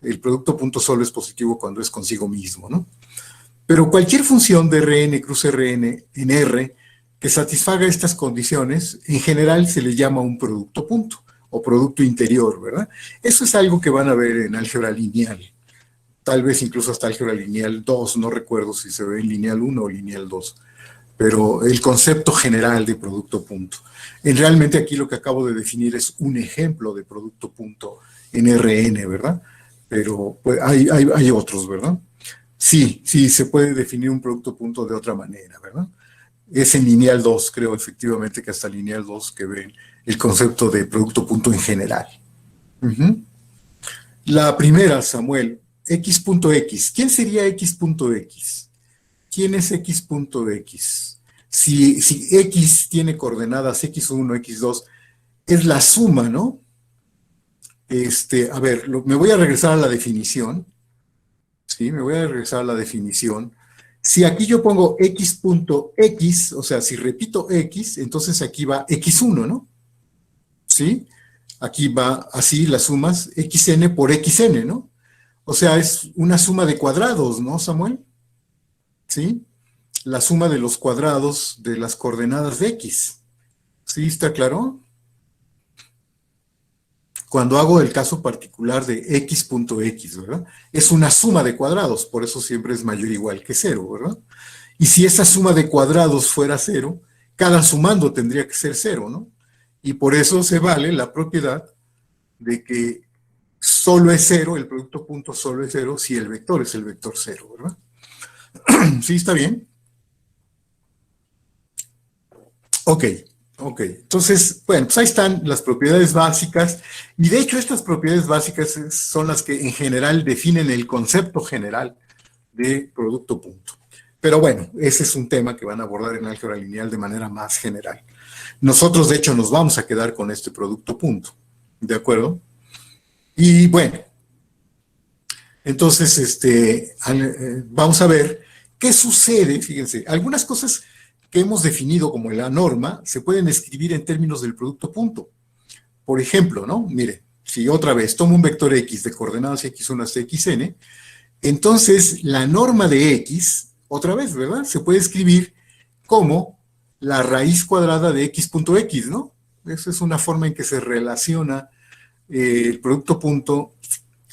El producto punto solo es positivo cuando es consigo mismo, ¿no? Pero cualquier función de Rn cruz Rn en R que satisfaga estas condiciones, en general se le llama un producto punto o producto interior, ¿verdad? Eso es algo que van a ver en álgebra lineal. Tal vez incluso hasta álgebra lineal 2, no recuerdo si se ve en lineal 1 o lineal 2, pero el concepto general de producto punto. Realmente aquí lo que acabo de definir es un ejemplo de producto punto en Rn, ¿verdad? Pero pues, hay otros, ¿verdad? Sí, se puede definir un producto punto de otra manera, ¿verdad? Es en lineal 2, creo efectivamente que hasta lineal 2 que ven el concepto de producto punto en general. Uh-huh. La primera, Samuel, x.x. ¿Quién sería x.x? ¿Quién es x.x? Si x tiene coordenadas x1, x2, es la suma, ¿no? A ver, me voy a regresar a la definición. Sí, me voy a regresar a la definición. Si aquí yo pongo x.x, o sea, si repito x, entonces aquí va x1, ¿no? ¿Sí? Aquí va así las sumas, xn por xn, ¿no? O sea, es una suma de cuadrados, ¿no, Samuel? ¿Sí? La suma de los cuadrados de las coordenadas de x. ¿Sí está claro? Cuando hago el caso particular de x.x, ¿verdad? Es una suma de cuadrados, por eso siempre es mayor o igual que cero, ¿verdad? Y si esa suma de cuadrados fuera cero, cada sumando tendría que ser cero, ¿no? Y por eso se vale la propiedad de que solo es cero, el producto punto solo es cero si el vector es el vector cero, ¿verdad? ¿Sí está bien? Ok, ok. Entonces, bueno, pues ahí están las propiedades básicas. Y de hecho, estas propiedades básicas son las que en general definen el concepto general de producto punto. Pero bueno, ese es un tema que van a abordar en álgebra lineal de manera más general. Nosotros, de hecho, nos vamos a quedar con este producto punto. ¿De acuerdo? Y bueno, entonces, vamos a ver qué sucede. Fíjense, algunas cosas que hemos definido como la norma se pueden escribir en términos del producto punto. Por ejemplo, ¿no? Mire, si otra vez tomo un vector x de coordenadas x1 hasta xn, entonces la norma de x, otra vez, ¿verdad? Se puede escribir como la raíz cuadrada de x.x, ¿no? Esa es una forma en que se relaciona el producto punto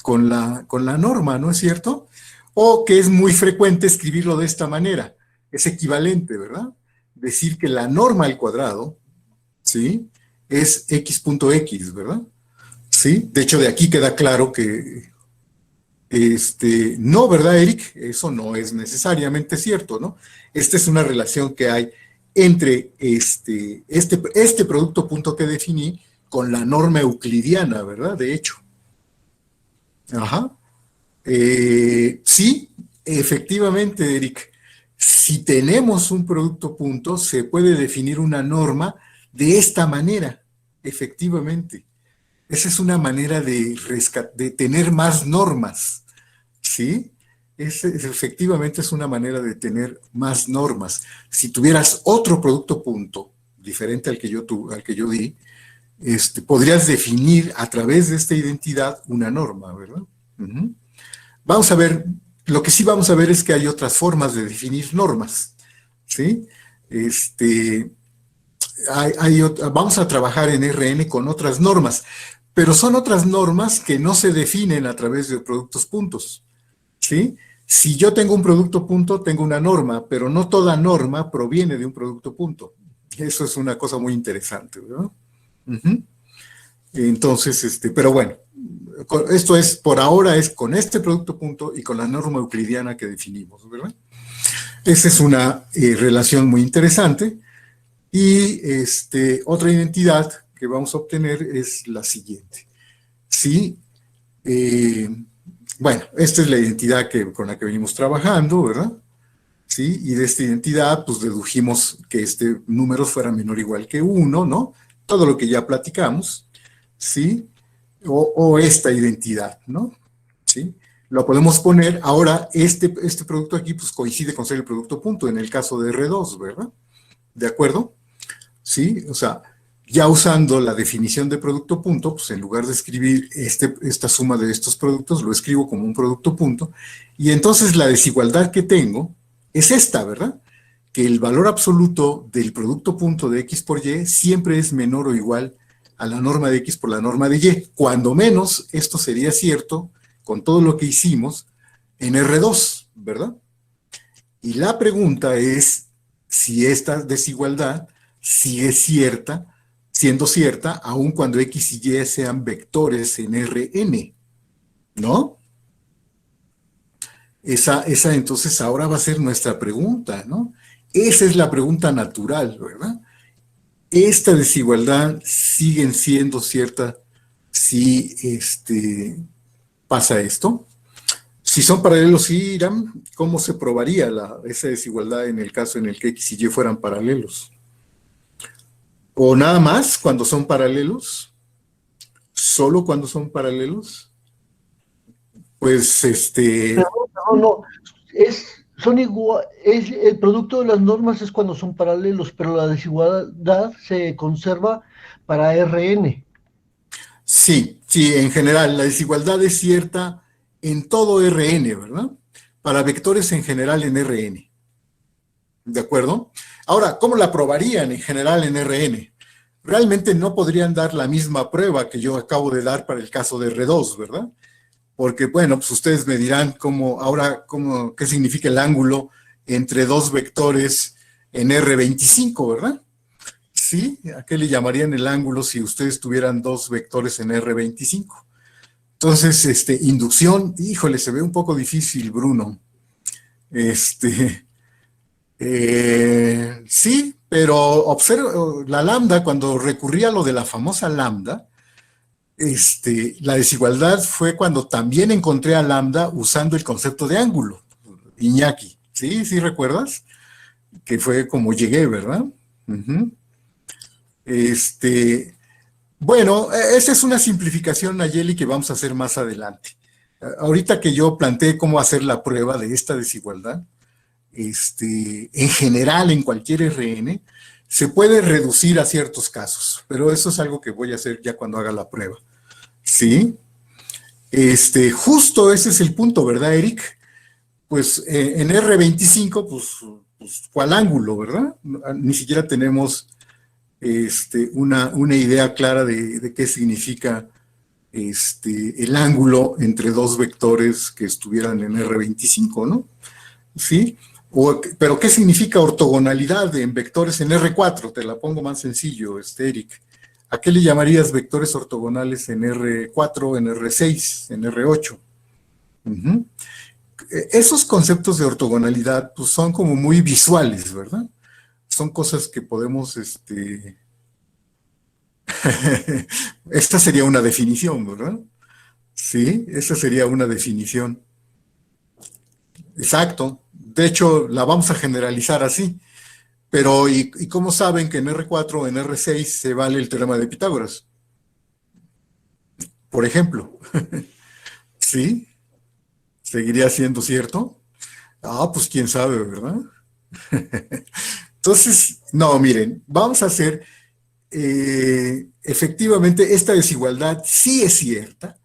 con la norma, ¿no es cierto? O que es muy frecuente escribirlo de esta manera. Es equivalente, ¿verdad? Decir que la norma al cuadrado, ¿sí? es x.x, ¿verdad? Sí, de hecho de aquí queda claro que, no, ¿verdad, Eric? Eso no es necesariamente cierto, ¿no? Esta es una relación que hay entre este producto punto que definí con la norma euclidiana, ¿verdad? De hecho. Ajá. Sí, efectivamente, Eric. Si tenemos un producto punto, se puede definir una norma de esta manera, efectivamente. Esa es una manera de tener más normas, ¿sí? Efectivamente es una manera de tener más normas. Si tuvieras otro producto punto, diferente al que yo di, podrías definir a través de esta identidad una norma, ¿verdad? Ujú. Vamos a ver, lo que sí vamos a ver es que hay otras formas de definir normas, ¿sí? Este, vamos a trabajar en RN con otras normas, pero son otras normas que no se definen a través de productos puntos, ¿sí? Si yo tengo un producto punto, tengo una norma, pero no toda norma proviene de un producto punto. Eso es una cosa muy interesante, ¿verdad? Ujú. Entonces, pero bueno, esto es, por ahora es con este producto punto y con la norma euclidiana que definimos, ¿verdad? Esa es una relación muy interesante. Y otra identidad que vamos a obtener es la siguiente. Sí, eh, bueno, esta es la identidad con la que venimos trabajando, ¿verdad? Sí, y de esta identidad, pues dedujimos que este número fuera menor o igual que 1, ¿no? Todo lo que ya platicamos, ¿sí? O esta identidad, ¿no? ¿Sí? Lo podemos poner, ahora este producto aquí, pues coincide con ser el producto punto, en el caso de R2, ¿verdad? ¿De acuerdo? ¿Sí? O sea, ya usando la definición de producto punto, pues en lugar de escribir esta suma de estos productos, lo escribo como un producto punto, y entonces la desigualdad que tengo es esta, ¿verdad? Que el valor absoluto del producto punto de x por y siempre es menor o igual a la norma de x por la norma de y. Cuando menos, esto sería cierto con todo lo que hicimos en R2, ¿verdad? Y la pregunta es si esta desigualdad sigue siendo cierta, aun cuando X y Y sean vectores en Rn, ¿no? Esa entonces ahora va a ser nuestra pregunta, ¿no? Esa es la pregunta natural, ¿verdad? Esta desigualdad sigue siendo cierta si pasa esto. Si son paralelos, sí, Irán, ¿cómo se probaría esa desigualdad en el caso en el que X y Y fueran paralelos? ¿O nada más cuando son paralelos? ¿Solo cuando son paralelos? Pues No, no, son igual, el producto de las normas es cuando son paralelos, pero la desigualdad se conserva para Rn. sí, sí, en general, la desigualdad es cierta en todo Rn, ¿verdad? Para vectores en general en Rn, ¿de acuerdo? Ahora, ¿cómo la probarían en general en Rn? Realmente no podrían dar la misma prueba que yo acabo de dar para el caso de R2, ¿verdad? Porque, bueno, pues ustedes me dirán qué significa el ángulo entre dos vectores en R25, ¿verdad? Sí, ¿a qué le llamarían el ángulo si ustedes tuvieran dos vectores en R25? Entonces, inducción, híjole, se ve un poco difícil, Bruno. Este, sí, pero observa, la lambda, cuando recurrí a lo de la famosa lambda, la desigualdad fue cuando también encontré a lambda usando el concepto de ángulo, Iñaki. ¿Sí? ¿Sí recuerdas? Que fue como llegué, ¿verdad? Ujú. Bueno, esa es una simplificación, Nayeli, que vamos a hacer más adelante. Ahorita que yo planteé cómo hacer la prueba de esta desigualdad, en general, en cualquier RN, se puede reducir a ciertos casos, pero eso es algo que voy a hacer ya cuando haga la prueba. ¿Sí? Justo ese es el punto, ¿verdad, Eric? Pues en R25, pues, ¿cuál ángulo, verdad? Ni siquiera tenemos una idea clara de qué significa el ángulo entre dos vectores que estuvieran en R25, ¿no? ¿Sí? Pero ¿qué significa ortogonalidad en vectores en R4? Te la pongo más sencillo, Eric. ¿A qué le llamarías vectores ortogonales en R4, en R6, en R8? Ujú. Esos conceptos de ortogonalidad pues, son como muy visuales, ¿verdad? Son cosas que podemos, esta sería una definición, ¿verdad? Sí, esa sería una definición. Exacto. De hecho, la vamos a generalizar así. Pero, ¿y cómo saben que en R4 o en R6 se vale el teorema de Pitágoras? Por ejemplo, ¿sí? ¿Seguiría siendo cierto? Ah, pues quién sabe, ¿verdad? Entonces, no, miren, vamos a hacer, efectivamente, esta desigualdad sí es cierta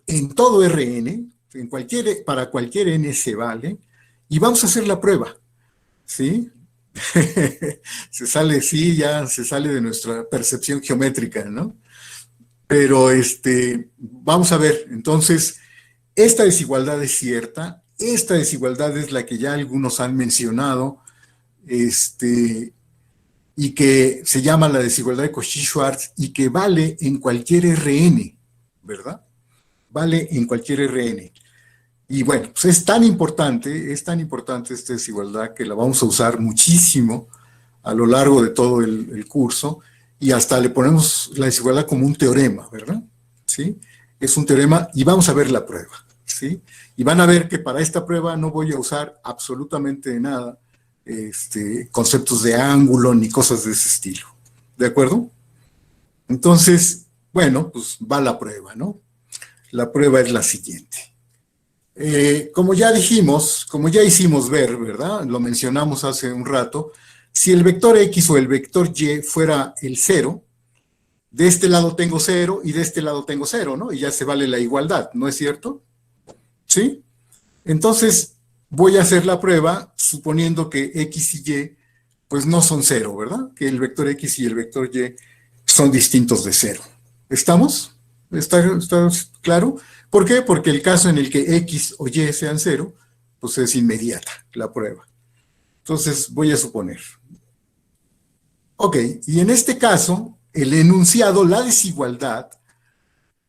en todo Rn, para cualquier n se vale, y vamos a hacer la prueba, ¿sí? Se sale, sí, ya se sale de nuestra percepción geométrica, ¿no? Pero vamos a ver, entonces, esta desigualdad es cierta, esta desigualdad es la que ya algunos han mencionado, y que se llama la desigualdad de Cauchy-Schwarz y que vale en cualquier Rn, ¿verdad? Vale en cualquier Rn. Y bueno, pues es tan importante esta desigualdad que la vamos a usar muchísimo a lo largo de todo el curso y hasta le ponemos la desigualdad como un teorema, ¿verdad? ¿Sí? Es un teorema y vamos a ver la prueba, ¿sí? Y van a ver que para esta prueba no voy a usar absolutamente nada, conceptos de ángulo ni cosas de ese estilo, ¿de acuerdo? Entonces, bueno, pues va la prueba, ¿no? La prueba es la siguiente. Como ya dijimos, como ya hicimos ver, ¿verdad? Lo mencionamos hace un rato, si el vector X o el vector Y fuera el 0, de este lado tengo 0 y de este lado tengo 0, ¿no? Y ya se vale la igualdad, ¿no es cierto? ¿Sí? Entonces, voy a hacer la prueba suponiendo que X y Y pues no son 0, ¿verdad? Que el vector X y el vector Y son distintos de 0. ¿Estamos? ¿Está claro? ¿Por qué? Porque el caso en el que X o Y sean 0, pues es inmediata la prueba. Entonces voy a suponer. Ok, y en este caso, el enunciado, la desigualdad,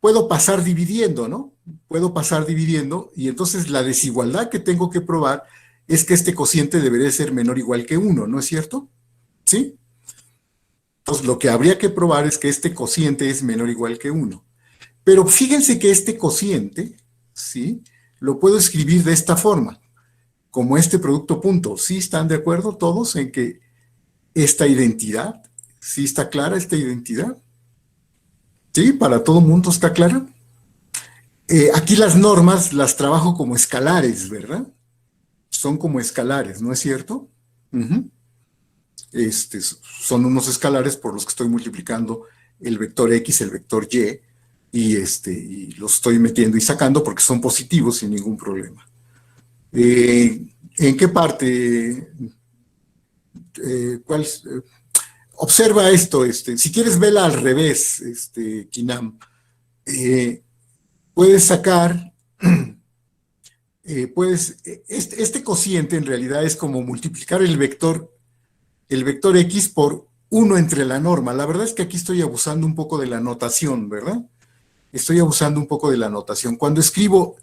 puedo pasar dividiendo, ¿no? Puedo pasar dividiendo, y entonces la desigualdad que tengo que probar es que este cociente debería ser menor o igual que 1, ¿no es cierto? ¿Sí? Entonces lo que habría que probar es que este cociente es menor o igual que 1. Pero fíjense que este cociente, ¿sí? Lo puedo escribir de esta forma, como este producto punto. ¿Sí están de acuerdo todos en que esta identidad, sí está clara esta identidad? ¿Sí? ¿Para todo el mundo está clara? Aquí las normas las trabajo como escalares, ¿verdad? Son como escalares, ¿no es cierto? Uh-huh. Son unos escalares por los que estoy multiplicando el vector X, el vector Y, y los estoy metiendo y sacando porque son positivos sin ningún problema. ¿En qué parte? Observa esto, si quieres verla al revés, Kinam, puedes sacar, este cociente en realidad es como multiplicar el vector X por 1 entre la norma. La verdad es que aquí estoy abusando un poco de la notación, ¿verdad? Estoy abusando un poco de la notación. Cuando escribo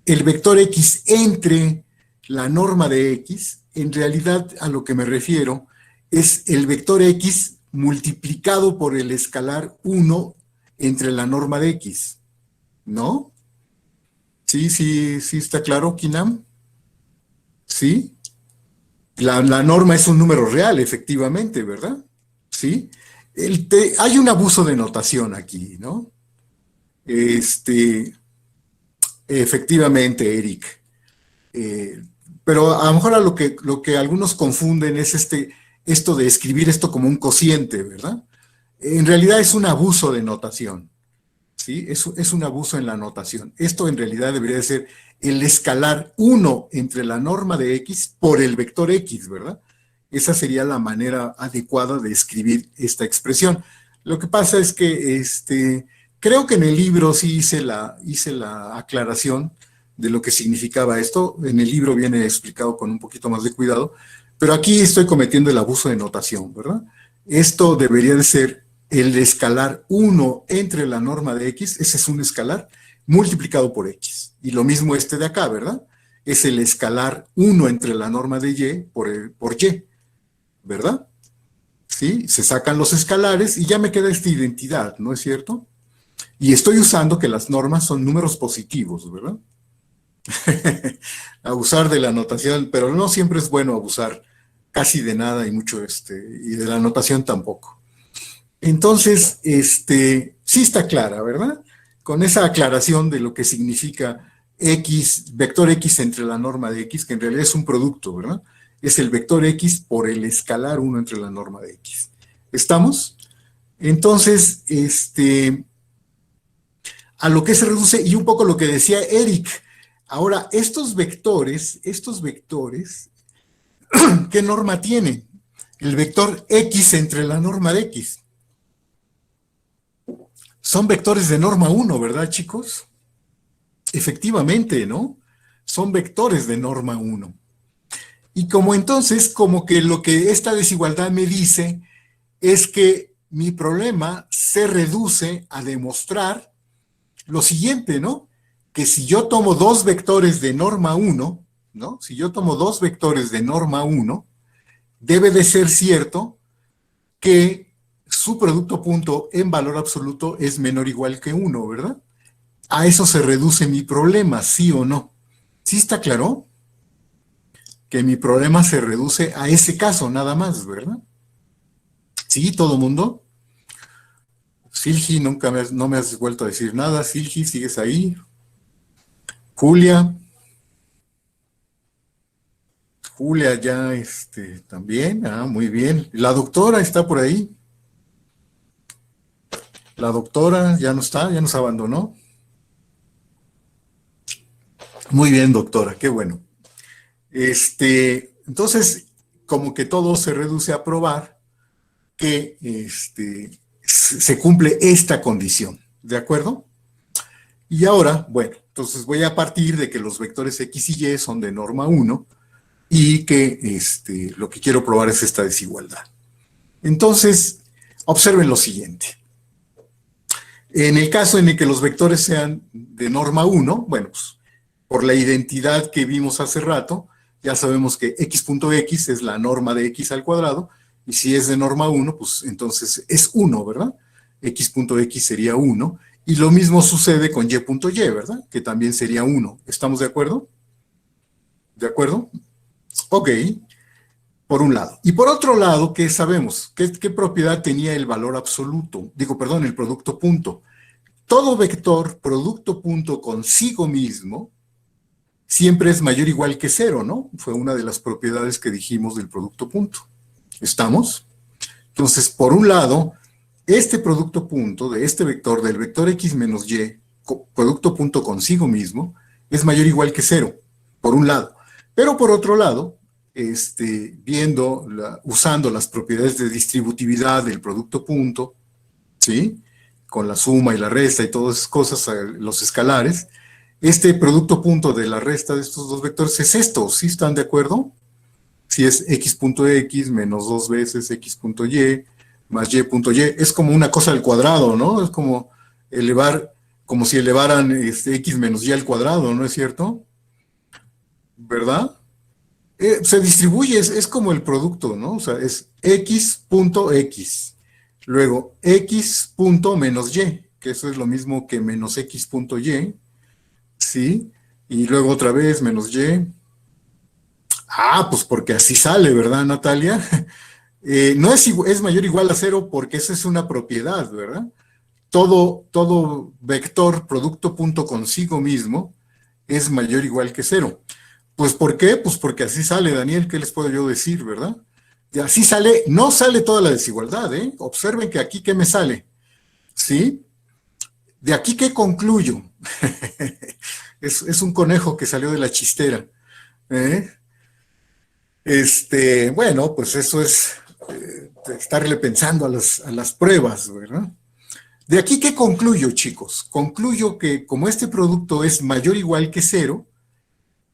el vector X entre la norma de X, en realidad a lo que me refiero es el vector X multiplicado por el escalar 1 entre la norma de X, ¿no? Sí, está claro, Kinam. Sí. La norma es un número real, efectivamente, ¿verdad? Sí. Hay un abuso de notación aquí, ¿no? Efectivamente, Eric. Pero a lo mejor lo que algunos confunden es esto de escribir esto como un cociente, ¿verdad? En realidad es un abuso de notación, ¿sí? Es un abuso en la notación. Esto en realidad debería ser el escalar 1 entre la norma de X por el vector X, ¿verdad? Esa sería la manera adecuada de escribir esta expresión. Lo que pasa es que creo que en el libro sí hice la aclaración de lo que significaba esto. En el libro viene explicado con un poquito más de cuidado, pero aquí estoy cometiendo el abuso de notación, ¿verdad? Esto debería de ser el escalar 1 entre la norma de X, ese es un escalar, multiplicado por X. Y lo mismo este de acá, ¿verdad? Es el escalar 1 entre la norma de Y por Y, ¿verdad? ¿Sí? Se sacan los escalares y ya me queda esta identidad, ¿no es cierto? Y estoy usando que las normas son números positivos, ¿verdad? Abusar de la notación, pero no siempre es bueno abusar casi de nada y mucho y de la notación tampoco. Entonces, sí está clara, ¿verdad? Con esa aclaración de lo que significa X, vector X entre la norma de X, que en realidad es un producto, ¿verdad? Es el vector X por el escalar 1 entre la norma de X. ¿Estamos? Entonces, a lo que se reduce, y un poco lo que decía Eric, ahora, estos vectores, ¿qué norma tienen? El vector X entre la norma de X. Son vectores de norma 1, ¿verdad, chicos? Efectivamente, ¿no? Son vectores de norma 1. Y como entonces, como que lo que esta desigualdad me dice es que mi problema se reduce a demostrar lo siguiente, ¿no? Que si yo tomo dos vectores de norma 1, ¿no? Si yo tomo dos vectores de norma 1, debe de ser cierto que su producto punto en valor absoluto es menor o igual que 1, ¿verdad? A eso se reduce mi problema, ¿sí o no? ¿Sí está claro? Que mi problema se reduce a ese caso nada más, ¿verdad? ¿Sí, todo mundo? Silgi, no me has vuelto a decir nada. Silgi, ¿sigues ahí? Julia. Julia ya también. Ah, muy bien. La doctora está por ahí. La doctora ya no está, ya nos abandonó. Muy bien, doctora, qué bueno. Entonces, como que todo se reduce a probar que se cumple esta condición, ¿de acuerdo? Y ahora, bueno, entonces voy a partir de que los vectores X y Y son de norma 1 y que lo que quiero probar es esta desigualdad. Entonces, observen lo siguiente. En el caso en el que los vectores sean de norma 1, bueno, pues por la identidad que vimos hace rato, ya sabemos que x.x es la norma de x al cuadrado, y si es de norma 1, pues entonces es 1, ¿verdad? x.x sería 1, y lo mismo sucede con y.y, ¿verdad? Que también sería 1. ¿Estamos de acuerdo? ¿De acuerdo? Ok, por un lado. Y por otro lado, ¿qué sabemos? ¿Qué propiedad tenía el valor absoluto? Digo, perdón, el producto punto. Todo vector producto punto consigo mismo siempre es mayor o igual que 0, ¿no? Fue una de las propiedades que dijimos del producto punto. ¿Estamos? Entonces, por un lado, este producto punto de este vector, del vector x menos y, producto punto consigo mismo, es mayor o igual que 0, por un lado. Pero por otro lado, usando las propiedades de distributividad del producto punto, ¿sí? Con la suma y la resta y todas esas cosas, los escalares, este producto punto de la resta de estos dos vectores es esto, ¿sí están de acuerdo? Si es x.x menos 2 veces x.y más y.y, es como una cosa al cuadrado, ¿no? Es como como si elevaran x menos y al cuadrado, ¿no es cierto? ¿Verdad? Se distribuye, es como el producto, ¿no? O sea, es x.x, luego x punto menos y, que eso es lo mismo que menos x.y, ¿sí? Y luego otra vez menos y. Ah, pues porque así sale, ¿verdad, Natalia? No es mayor o igual a 0 porque esa es una propiedad, ¿verdad? Todo vector producto punto consigo mismo es mayor o igual que 0. Pues ¿por qué? Pues porque así sale, Daniel, ¿qué les puedo yo decir, verdad? Y así sale, no sale toda la desigualdad, ¿eh? Observen que aquí, ¿qué me sale? ¿Sí? De aquí, ¿qué concluyo? Es un conejo que salió de la chistera. ¿Eh? Bueno, pues eso es estarle pensando a las pruebas, ¿verdad? De aquí, ¿qué concluyo, chicos? Concluyo que como este producto es mayor o igual que 0,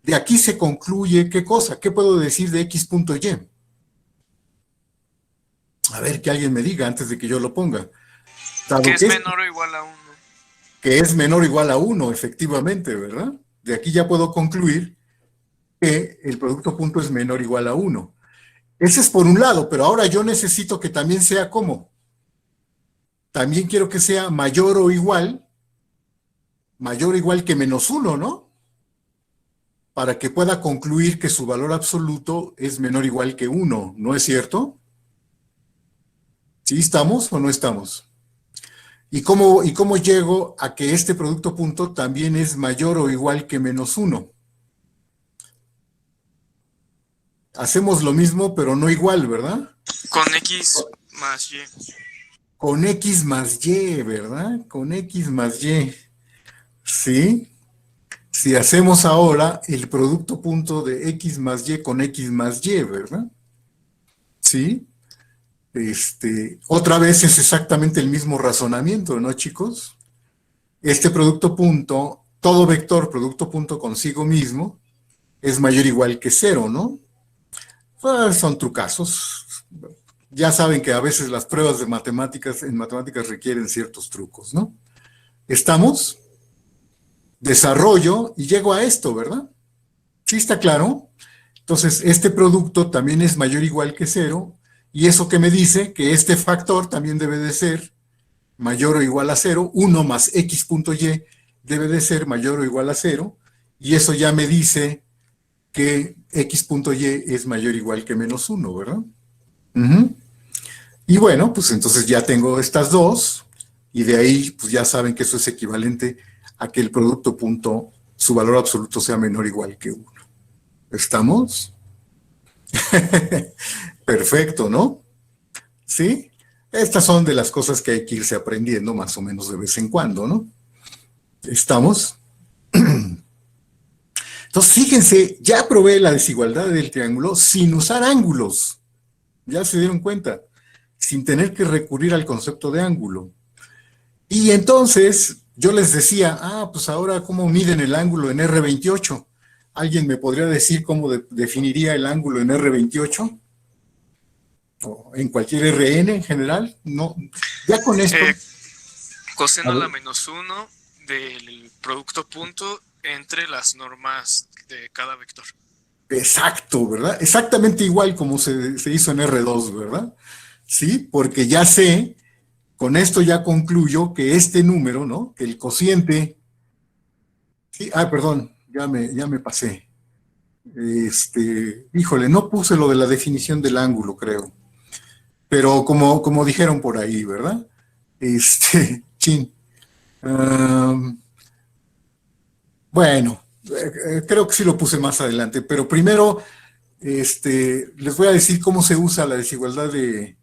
de aquí se concluye, ¿qué cosa? ¿Qué puedo decir de x.y? A ver, que alguien me diga antes de que yo lo ponga. Que dado es menor o igual a 1. que es menor o igual a 1, efectivamente, ¿verdad? De aquí ya puedo concluir que el producto punto es menor o igual a 1. Ese es por un lado, pero ahora yo necesito que también sea ¿cómo? También quiero que sea mayor o igual que -1, ¿no? Para que pueda concluir que su valor absoluto es menor o igual que 1, ¿no es cierto? ¿Sí estamos o no estamos? ¿Y cómo llego a que este producto punto también es mayor o igual que -1? Hacemos lo mismo, pero no igual, ¿verdad? Con X más Y. Con X más Y, ¿verdad? Con X más Y. ¿Sí? Si hacemos ahora el producto punto de X más Y con X más Y, ¿verdad? ¿Sí? Otra vez es exactamente el mismo razonamiento, ¿no, chicos? Este producto punto, todo vector producto punto consigo mismo es mayor o igual que 0, ¿no? Pues son trucazos. Ya saben que a veces las pruebas de matemáticas, en matemáticas requieren ciertos trucos, ¿no? ¿Estamos? Desarrollo y llego a esto, ¿verdad? ¿Sí está claro? Entonces, este producto también es mayor o igual que 0, y eso que me dice que este factor también debe de ser mayor o igual a 0, 1 más x punto y debe de ser mayor o igual a 0, y eso ya me dice que x punto y es mayor o igual que -1, ¿verdad? Ujú. Y bueno, pues entonces ya tengo estas dos, y de ahí pues ya saben que eso es equivalente a que el producto punto, su valor absoluto sea menor o igual que 1. ¿Estamos? Perfecto, ¿no? ¿Sí? Estas son de las cosas que hay que irse aprendiendo más o menos de vez en cuando, ¿no? ¿Estamos? Entonces, fíjense, ya probé la desigualdad del triángulo sin usar ángulos. Ya se dieron cuenta, sin tener que recurrir al concepto de ángulo. Y entonces yo les decía, pues ahora, ¿cómo miden el ángulo en R28? ¿Alguien me podría decir cómo definiría el ángulo en R28? O en cualquier RN en general. No, ya con esto. Coseno a la -1 del producto punto entre las normas de cada vector. Exacto, ¿verdad? Exactamente igual como se hizo en R2, ¿verdad? Sí, porque ya sé, con esto ya concluyo que este número, ¿no? Que el cociente, sí, perdón, ya me pasé. Híjole, no puse lo de la definición del ángulo, creo. Pero como dijeron por ahí, ¿verdad? Chin. Bueno, creo que sí lo puse más adelante, pero primero les voy a decir cómo se usa la desigualdad de...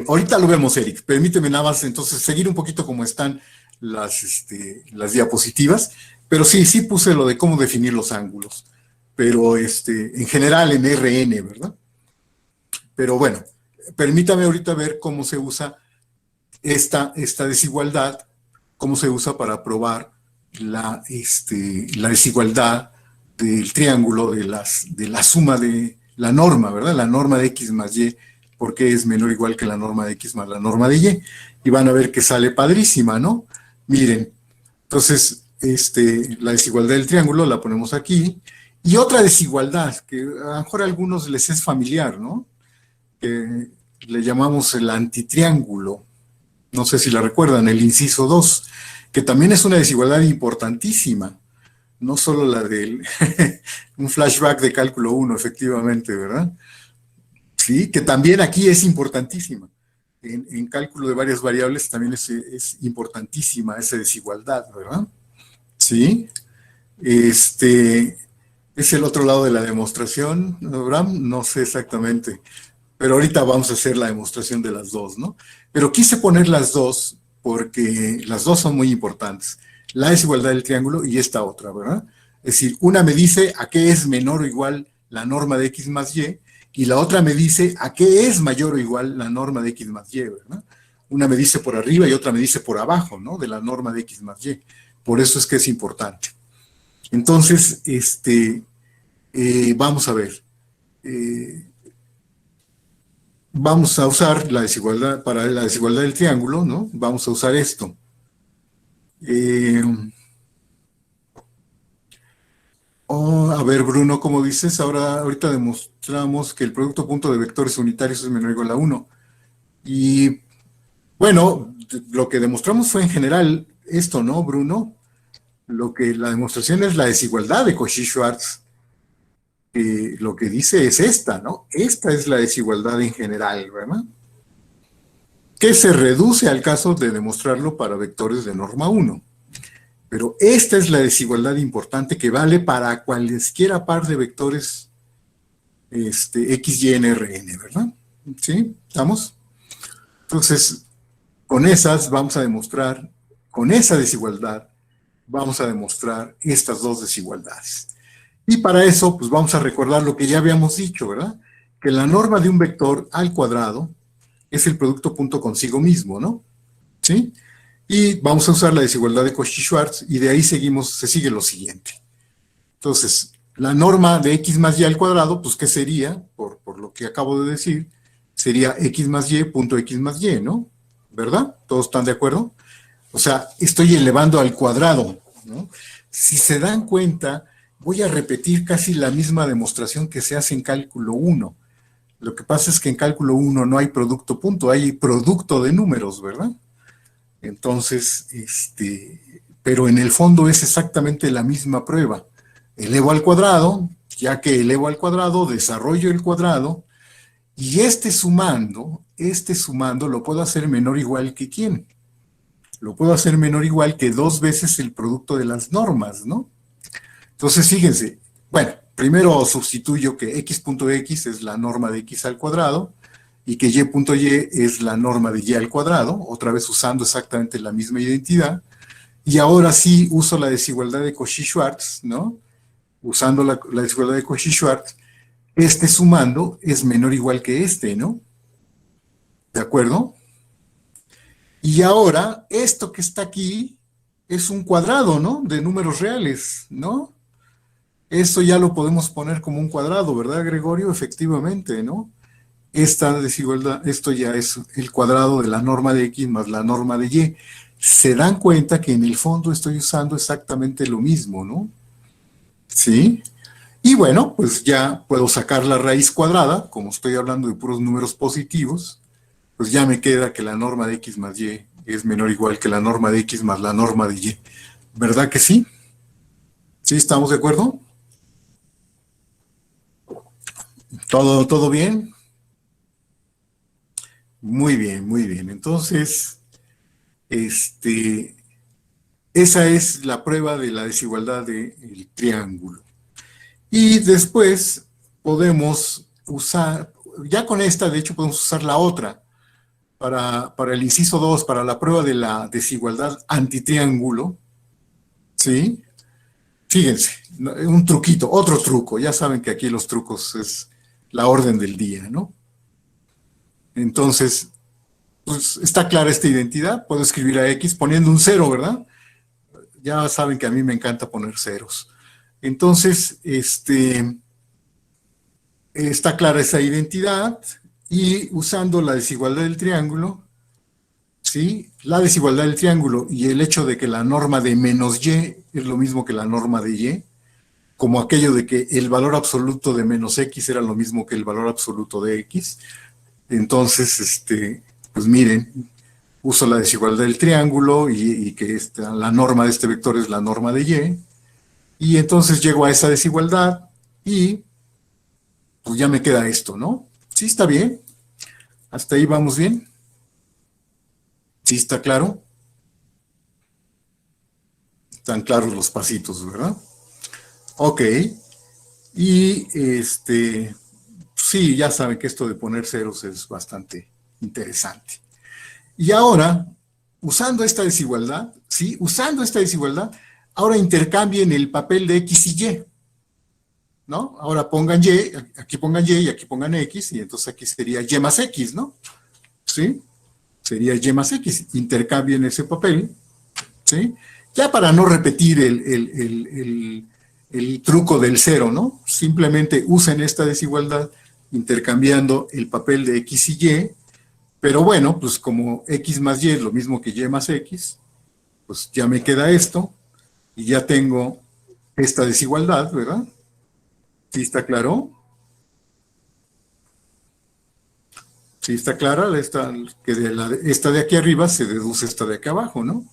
ahorita lo vemos, Eric. Permíteme nada más entonces seguir un poquito como están las diapositivas, pero sí puse lo de cómo definir los ángulos, pero en general en RN, ¿verdad? Pero bueno, permítame ahorita ver cómo se usa esta desigualdad, cómo se usa para probar la desigualdad del triángulo de la suma de la norma, ¿verdad? La norma de X más Y, porque es menor o igual que la norma de X más la norma de Y. Y van a ver que sale padrísima, ¿no? Miren, entonces, la desigualdad del triángulo la ponemos aquí. Y otra desigualdad, que a lo mejor a algunos les es familiar, ¿no? Que le llamamos el antitriángulo. No sé si la recuerdan, el inciso 2, que también es una desigualdad importantísima, no solo la del un flashback de cálculo 1, efectivamente, ¿verdad? Sí, que también aquí es importantísima. En cálculo de varias variables también es importantísima esa desigualdad, ¿verdad? Sí. Es el otro lado de la demostración, Abraham, no sé exactamente, pero ahorita vamos a hacer la demostración de las dos, ¿no? Pero quise poner las dos porque las dos son muy importantes. La desigualdad del triángulo y esta otra, ¿verdad? Es decir, una me dice a qué es menor o igual la norma de X más y la otra me dice a qué es mayor o igual la norma de X más Y, ¿verdad? Una me dice por arriba y otra me dice por abajo, ¿no? De la norma de X más Y. Por eso es que es importante. Entonces, vamos a ver. vamos a usar la desigualdad, para la desigualdad del triángulo, ¿no? Vamos a usar esto. A ver, Bruno, ¿cómo dices? Ahorita demostramos que el producto punto de vectores unitarios es menor o igual a 1. Y bueno, lo que demostramos fue en general esto, ¿no, Bruno? La demostración es la desigualdad de Cauchy-Schwarz. Lo que dice es esta, ¿no? Esta es la desigualdad en general, ¿verdad? Que se reduce al caso de demostrarlo para vectores de norma 1. Pero esta es la desigualdad importante que vale para cualesquiera par de vectores X, Y, N, Rn, ¿verdad? ¿Sí? ¿Estamos? Entonces, con esas vamos a demostrar, con esa desigualdad, vamos a demostrar estas dos desigualdades. Y para eso, pues vamos a recordar lo que ya habíamos dicho, ¿verdad? Que la norma de un vector al cuadrado es el producto punto consigo mismo, ¿no? ¿Sí? Y vamos a usar la desigualdad de Cauchy-Schwarz y de ahí se sigue lo siguiente. Entonces, la norma de x más y al cuadrado, pues, ¿qué sería? Por lo que acabo de decir, sería x más y punto x más y, ¿no? ¿Verdad? ¿Todos están de acuerdo? O sea, estoy elevando al cuadrado, ¿no? Si se dan cuenta, voy a repetir casi la misma demostración que se hace en cálculo 1. Lo que pasa es que en cálculo 1 no hay producto punto, hay producto de números, ¿verdad? Entonces, pero en el fondo es exactamente la misma prueba. Elevo al cuadrado, ya que elevo al cuadrado, desarrollo el cuadrado, y sumando lo puedo hacer menor o igual que ¿quién? Lo puedo hacer menor o igual que 2 veces el producto de las normas, ¿no? Entonces, fíjense, bueno, primero sustituyo que x.x es la norma de x al cuadrado, y que y.y es la norma de y al cuadrado, otra vez usando exactamente la misma identidad, y ahora sí uso la desigualdad de Cauchy-Schwarz, ¿no? Usando la desigualdad de Cauchy-Schwarz, sumando es menor o igual que ¿no? ¿De acuerdo? Y ahora, esto que está aquí es un cuadrado, ¿no? De números reales, ¿no? Esto ya lo podemos poner como un cuadrado, ¿verdad, Gregorio? Efectivamente, ¿no? Esta desigualdad, esto ya es el cuadrado de la norma de x más la norma de y. Se dan cuenta que en el fondo estoy usando exactamente lo mismo, ¿no? ¿Sí? Y bueno, pues ya puedo sacar la raíz cuadrada, como estoy hablando de puros números positivos, pues ya me queda que la norma de x más y es menor o igual que la norma de x más la norma de y. ¿Verdad que sí? ¿Sí estamos de acuerdo? ¿Todo bien? Muy bien, muy bien. Entonces, esa es la prueba de la desigualdad del triángulo. Y después podemos usar, ya con esta, de hecho, podemos usar la otra, para el inciso 2, para la prueba de la desigualdad antitriángulo, ¿sí? Fíjense, un truquito, otro truco, ya saben que aquí los trucos es la orden del día, ¿no? Entonces, pues está clara esta identidad, puedo escribir a x poniendo un 0, ¿verdad? Ya saben que a mí me encanta poner ceros. Entonces, está clara esa identidad, y usando la desigualdad del triángulo, ¿sí? La desigualdad del triángulo y el hecho de que la norma de menos y es lo mismo que la norma de y, como aquello de que el valor absoluto de menos x era lo mismo que el valor absoluto de x. Entonces, pues miren, uso la desigualdad del triángulo y que la norma de este vector es la norma de y entonces llego a esa desigualdad y pues ya me queda esto, ¿no? ¿Sí está bien? ¿Hasta ahí vamos bien? ¿Sí está claro? Están claros los pasitos, ¿verdad? Ok. Y sí, ya saben que esto de poner ceros es bastante interesante. Y ahora, usando esta desigualdad, ¿sí? Usando esta desigualdad, ahora intercambien el papel de x y y, ¿no? Ahora pongan y, aquí pongan y y aquí pongan x, y entonces aquí sería y más x, ¿no? ¿Sí? Sería y más x. Intercambien ese papel, ¿sí? Ya para no repetir el truco del cero, ¿no? Simplemente usen esta desigualdad intercambiando el papel de X y Y, pero bueno, pues como X más Y es lo mismo que Y más X, pues ya me queda esto, y ya tengo esta desigualdad, ¿verdad? ¿Sí está claro? ¿Sí está clara? Que esta de aquí arriba se deduce esta de aquí abajo, ¿no?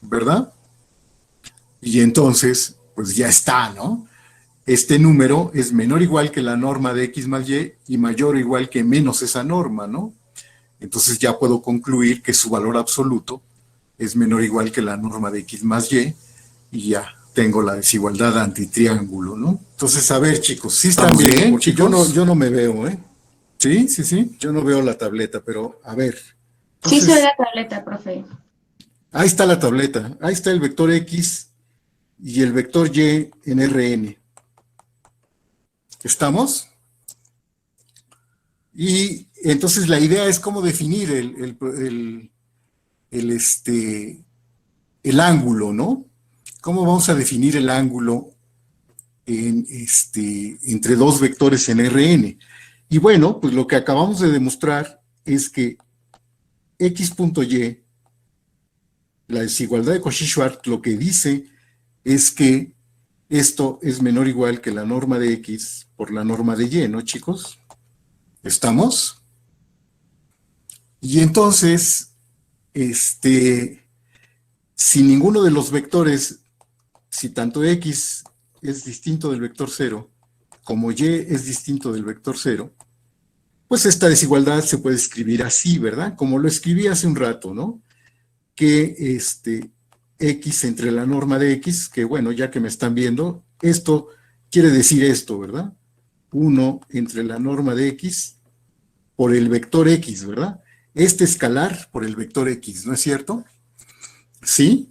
¿Verdad? Y entonces, pues ya está, ¿no? Este número es menor o igual que la norma de X más Y mayor o igual que menos esa norma, ¿no? Entonces ya puedo concluir que su valor absoluto es menor o igual que la norma de X más y ya tengo la desigualdad antitriángulo, ¿no? Entonces, a ver, chicos, ¿sí están bien? Porque yo no me veo, ¿eh? Sí, sí, sí. Yo no veo la tableta, pero a ver. Sí se ve Entonces, la tableta, profe. ahí está la tableta, ahí está el vector X y el vector Y en Rn. ¿Estamos? Y entonces la idea es cómo definir el ángulo, ¿no? ¿Cómo vamos a definir el ángulo entre dos vectores en Rn? Y bueno, pues lo que acabamos de demostrar es que X.Y, la desigualdad de Cauchy-Schwarz, lo que dice es que esto es menor o igual que la norma de X por la norma de Y, ¿no, chicos? ¿Estamos? Y entonces, si ninguno de los vectores, si tanto X es distinto del vector 0, como Y es distinto del vector 0, pues esta desigualdad se puede escribir así, ¿verdad? Como lo escribí hace un rato, ¿no? Que X entre la norma de X, que bueno, ya que me están viendo, esto quiere decir esto, ¿verdad? 1 entre la norma de X por el vector X, ¿verdad? Este escalar por el vector X, ¿no es cierto? ¿Sí?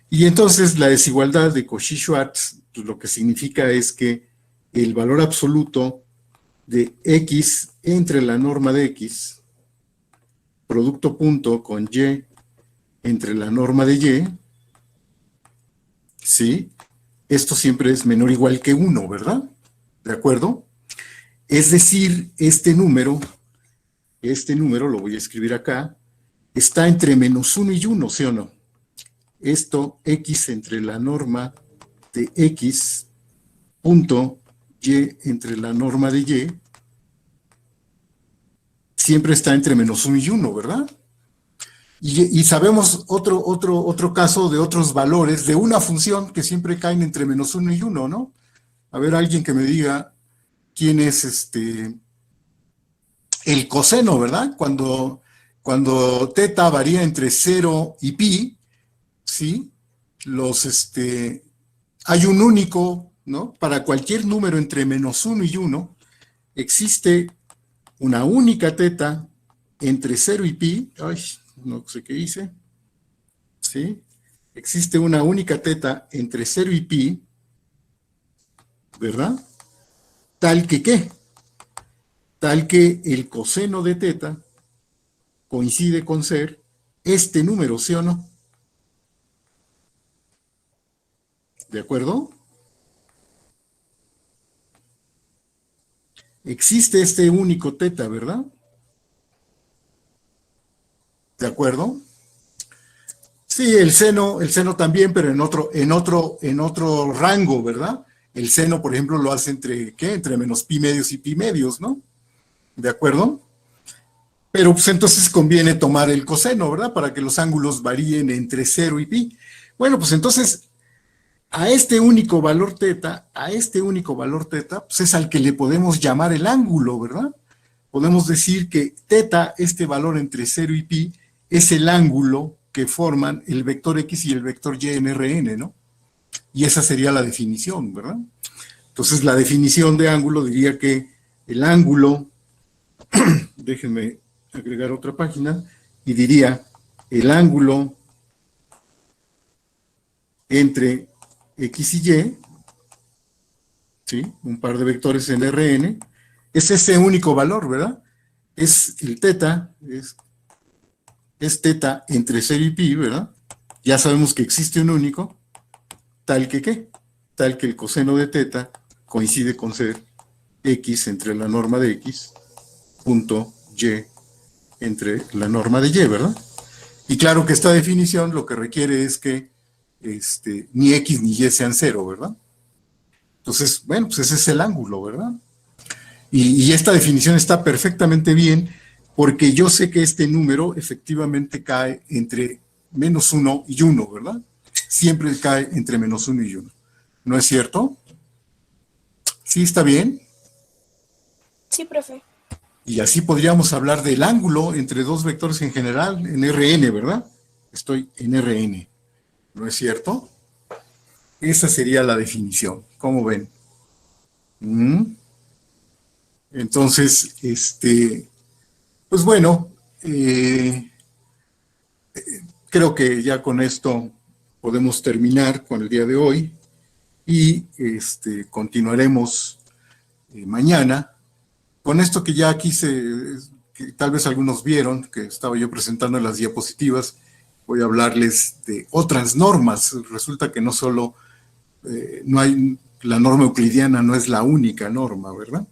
Y entonces la desigualdad de Cauchy-Schwarz, pues lo que significa es que el valor absoluto de X entre la norma de X, producto punto con Y entre la norma de Y, ¿sí? Esto siempre es menor o igual que 1, ¿verdad? ¿De acuerdo? Es decir, este número, lo voy a escribir acá, está entre -1 y 1, ¿sí o no? Esto, X entre la norma de X, punto Y entre la norma de Y, siempre está entre -1 y 1, ¿verdad? Y sabemos otro caso de otros valores de una función que siempre caen entre -1 y 1, ¿no? A ver, alguien que me diga quién es el coseno, ¿verdad? Cuando teta varía entre 0 y pi, ¿sí? Hay un único, ¿no? Para cualquier número entre -1 y 1, existe una única teta entre 0 y pi. Ay, no sé qué hice. ¿Sí? Existe una única teta entre 0 y pi, ¿verdad? Tal que ¿qué? Tal que el coseno de teta coincide con ser este número, ¿sí o no? ¿De acuerdo? Existe este único teta, ¿verdad? ¿De acuerdo? Sí, el seno también, pero en otro rango, ¿verdad? El seno, por ejemplo, lo hace entre, ¿qué? Entre menos pi medios y pi medios, ¿no? ¿De acuerdo? Pero pues entonces conviene tomar el coseno, ¿verdad? Para que los ángulos varíen entre 0 y pi. Bueno, pues entonces, a este único valor teta, pues es al que le podemos llamar el ángulo, ¿verdad? Podemos decir que teta, este valor entre 0 y pi, es el ángulo que forman el vector X y el vector Y en Rn, ¿no? Y esa sería la definición, ¿verdad? Entonces, la definición de ángulo diría que el ángulo, déjenme agregar otra página, y diría el ángulo entre X y Y, ¿sí? Un par de vectores en Rn, es ese único valor, ¿verdad? Es el teta, es teta entre 0 y pi, ¿verdad? Ya sabemos que existe un único, tal que ¿qué? Tal que el coseno de teta coincide con ser X entre la norma de X, punto Y entre la norma de Y, ¿verdad? Y claro que esta definición lo que requiere es que ni X ni Y sean cero, ¿verdad? Entonces, bueno, pues ese es el ángulo, ¿verdad? Y esta definición está perfectamente bien porque yo sé que este número efectivamente cae entre -1 y 1, ¿verdad? Siempre cae entre -1 y 1. ¿No es cierto? ¿Sí está bien? Sí, profe. Y así podríamos hablar del ángulo entre dos vectores en general, en Rn, ¿verdad? Estoy en Rn, ¿no es cierto? Esa sería la definición, ¿cómo ven? Entonces, pues bueno, creo que ya con esto podemos terminar con el día de hoy y continuaremos mañana con esto que ya quise, que tal vez algunos vieron, que estaba yo presentando en las diapositivas. Voy a hablarles de otras normas. Resulta que no solo, no hay, la norma euclidiana no es la única norma, ¿verdad?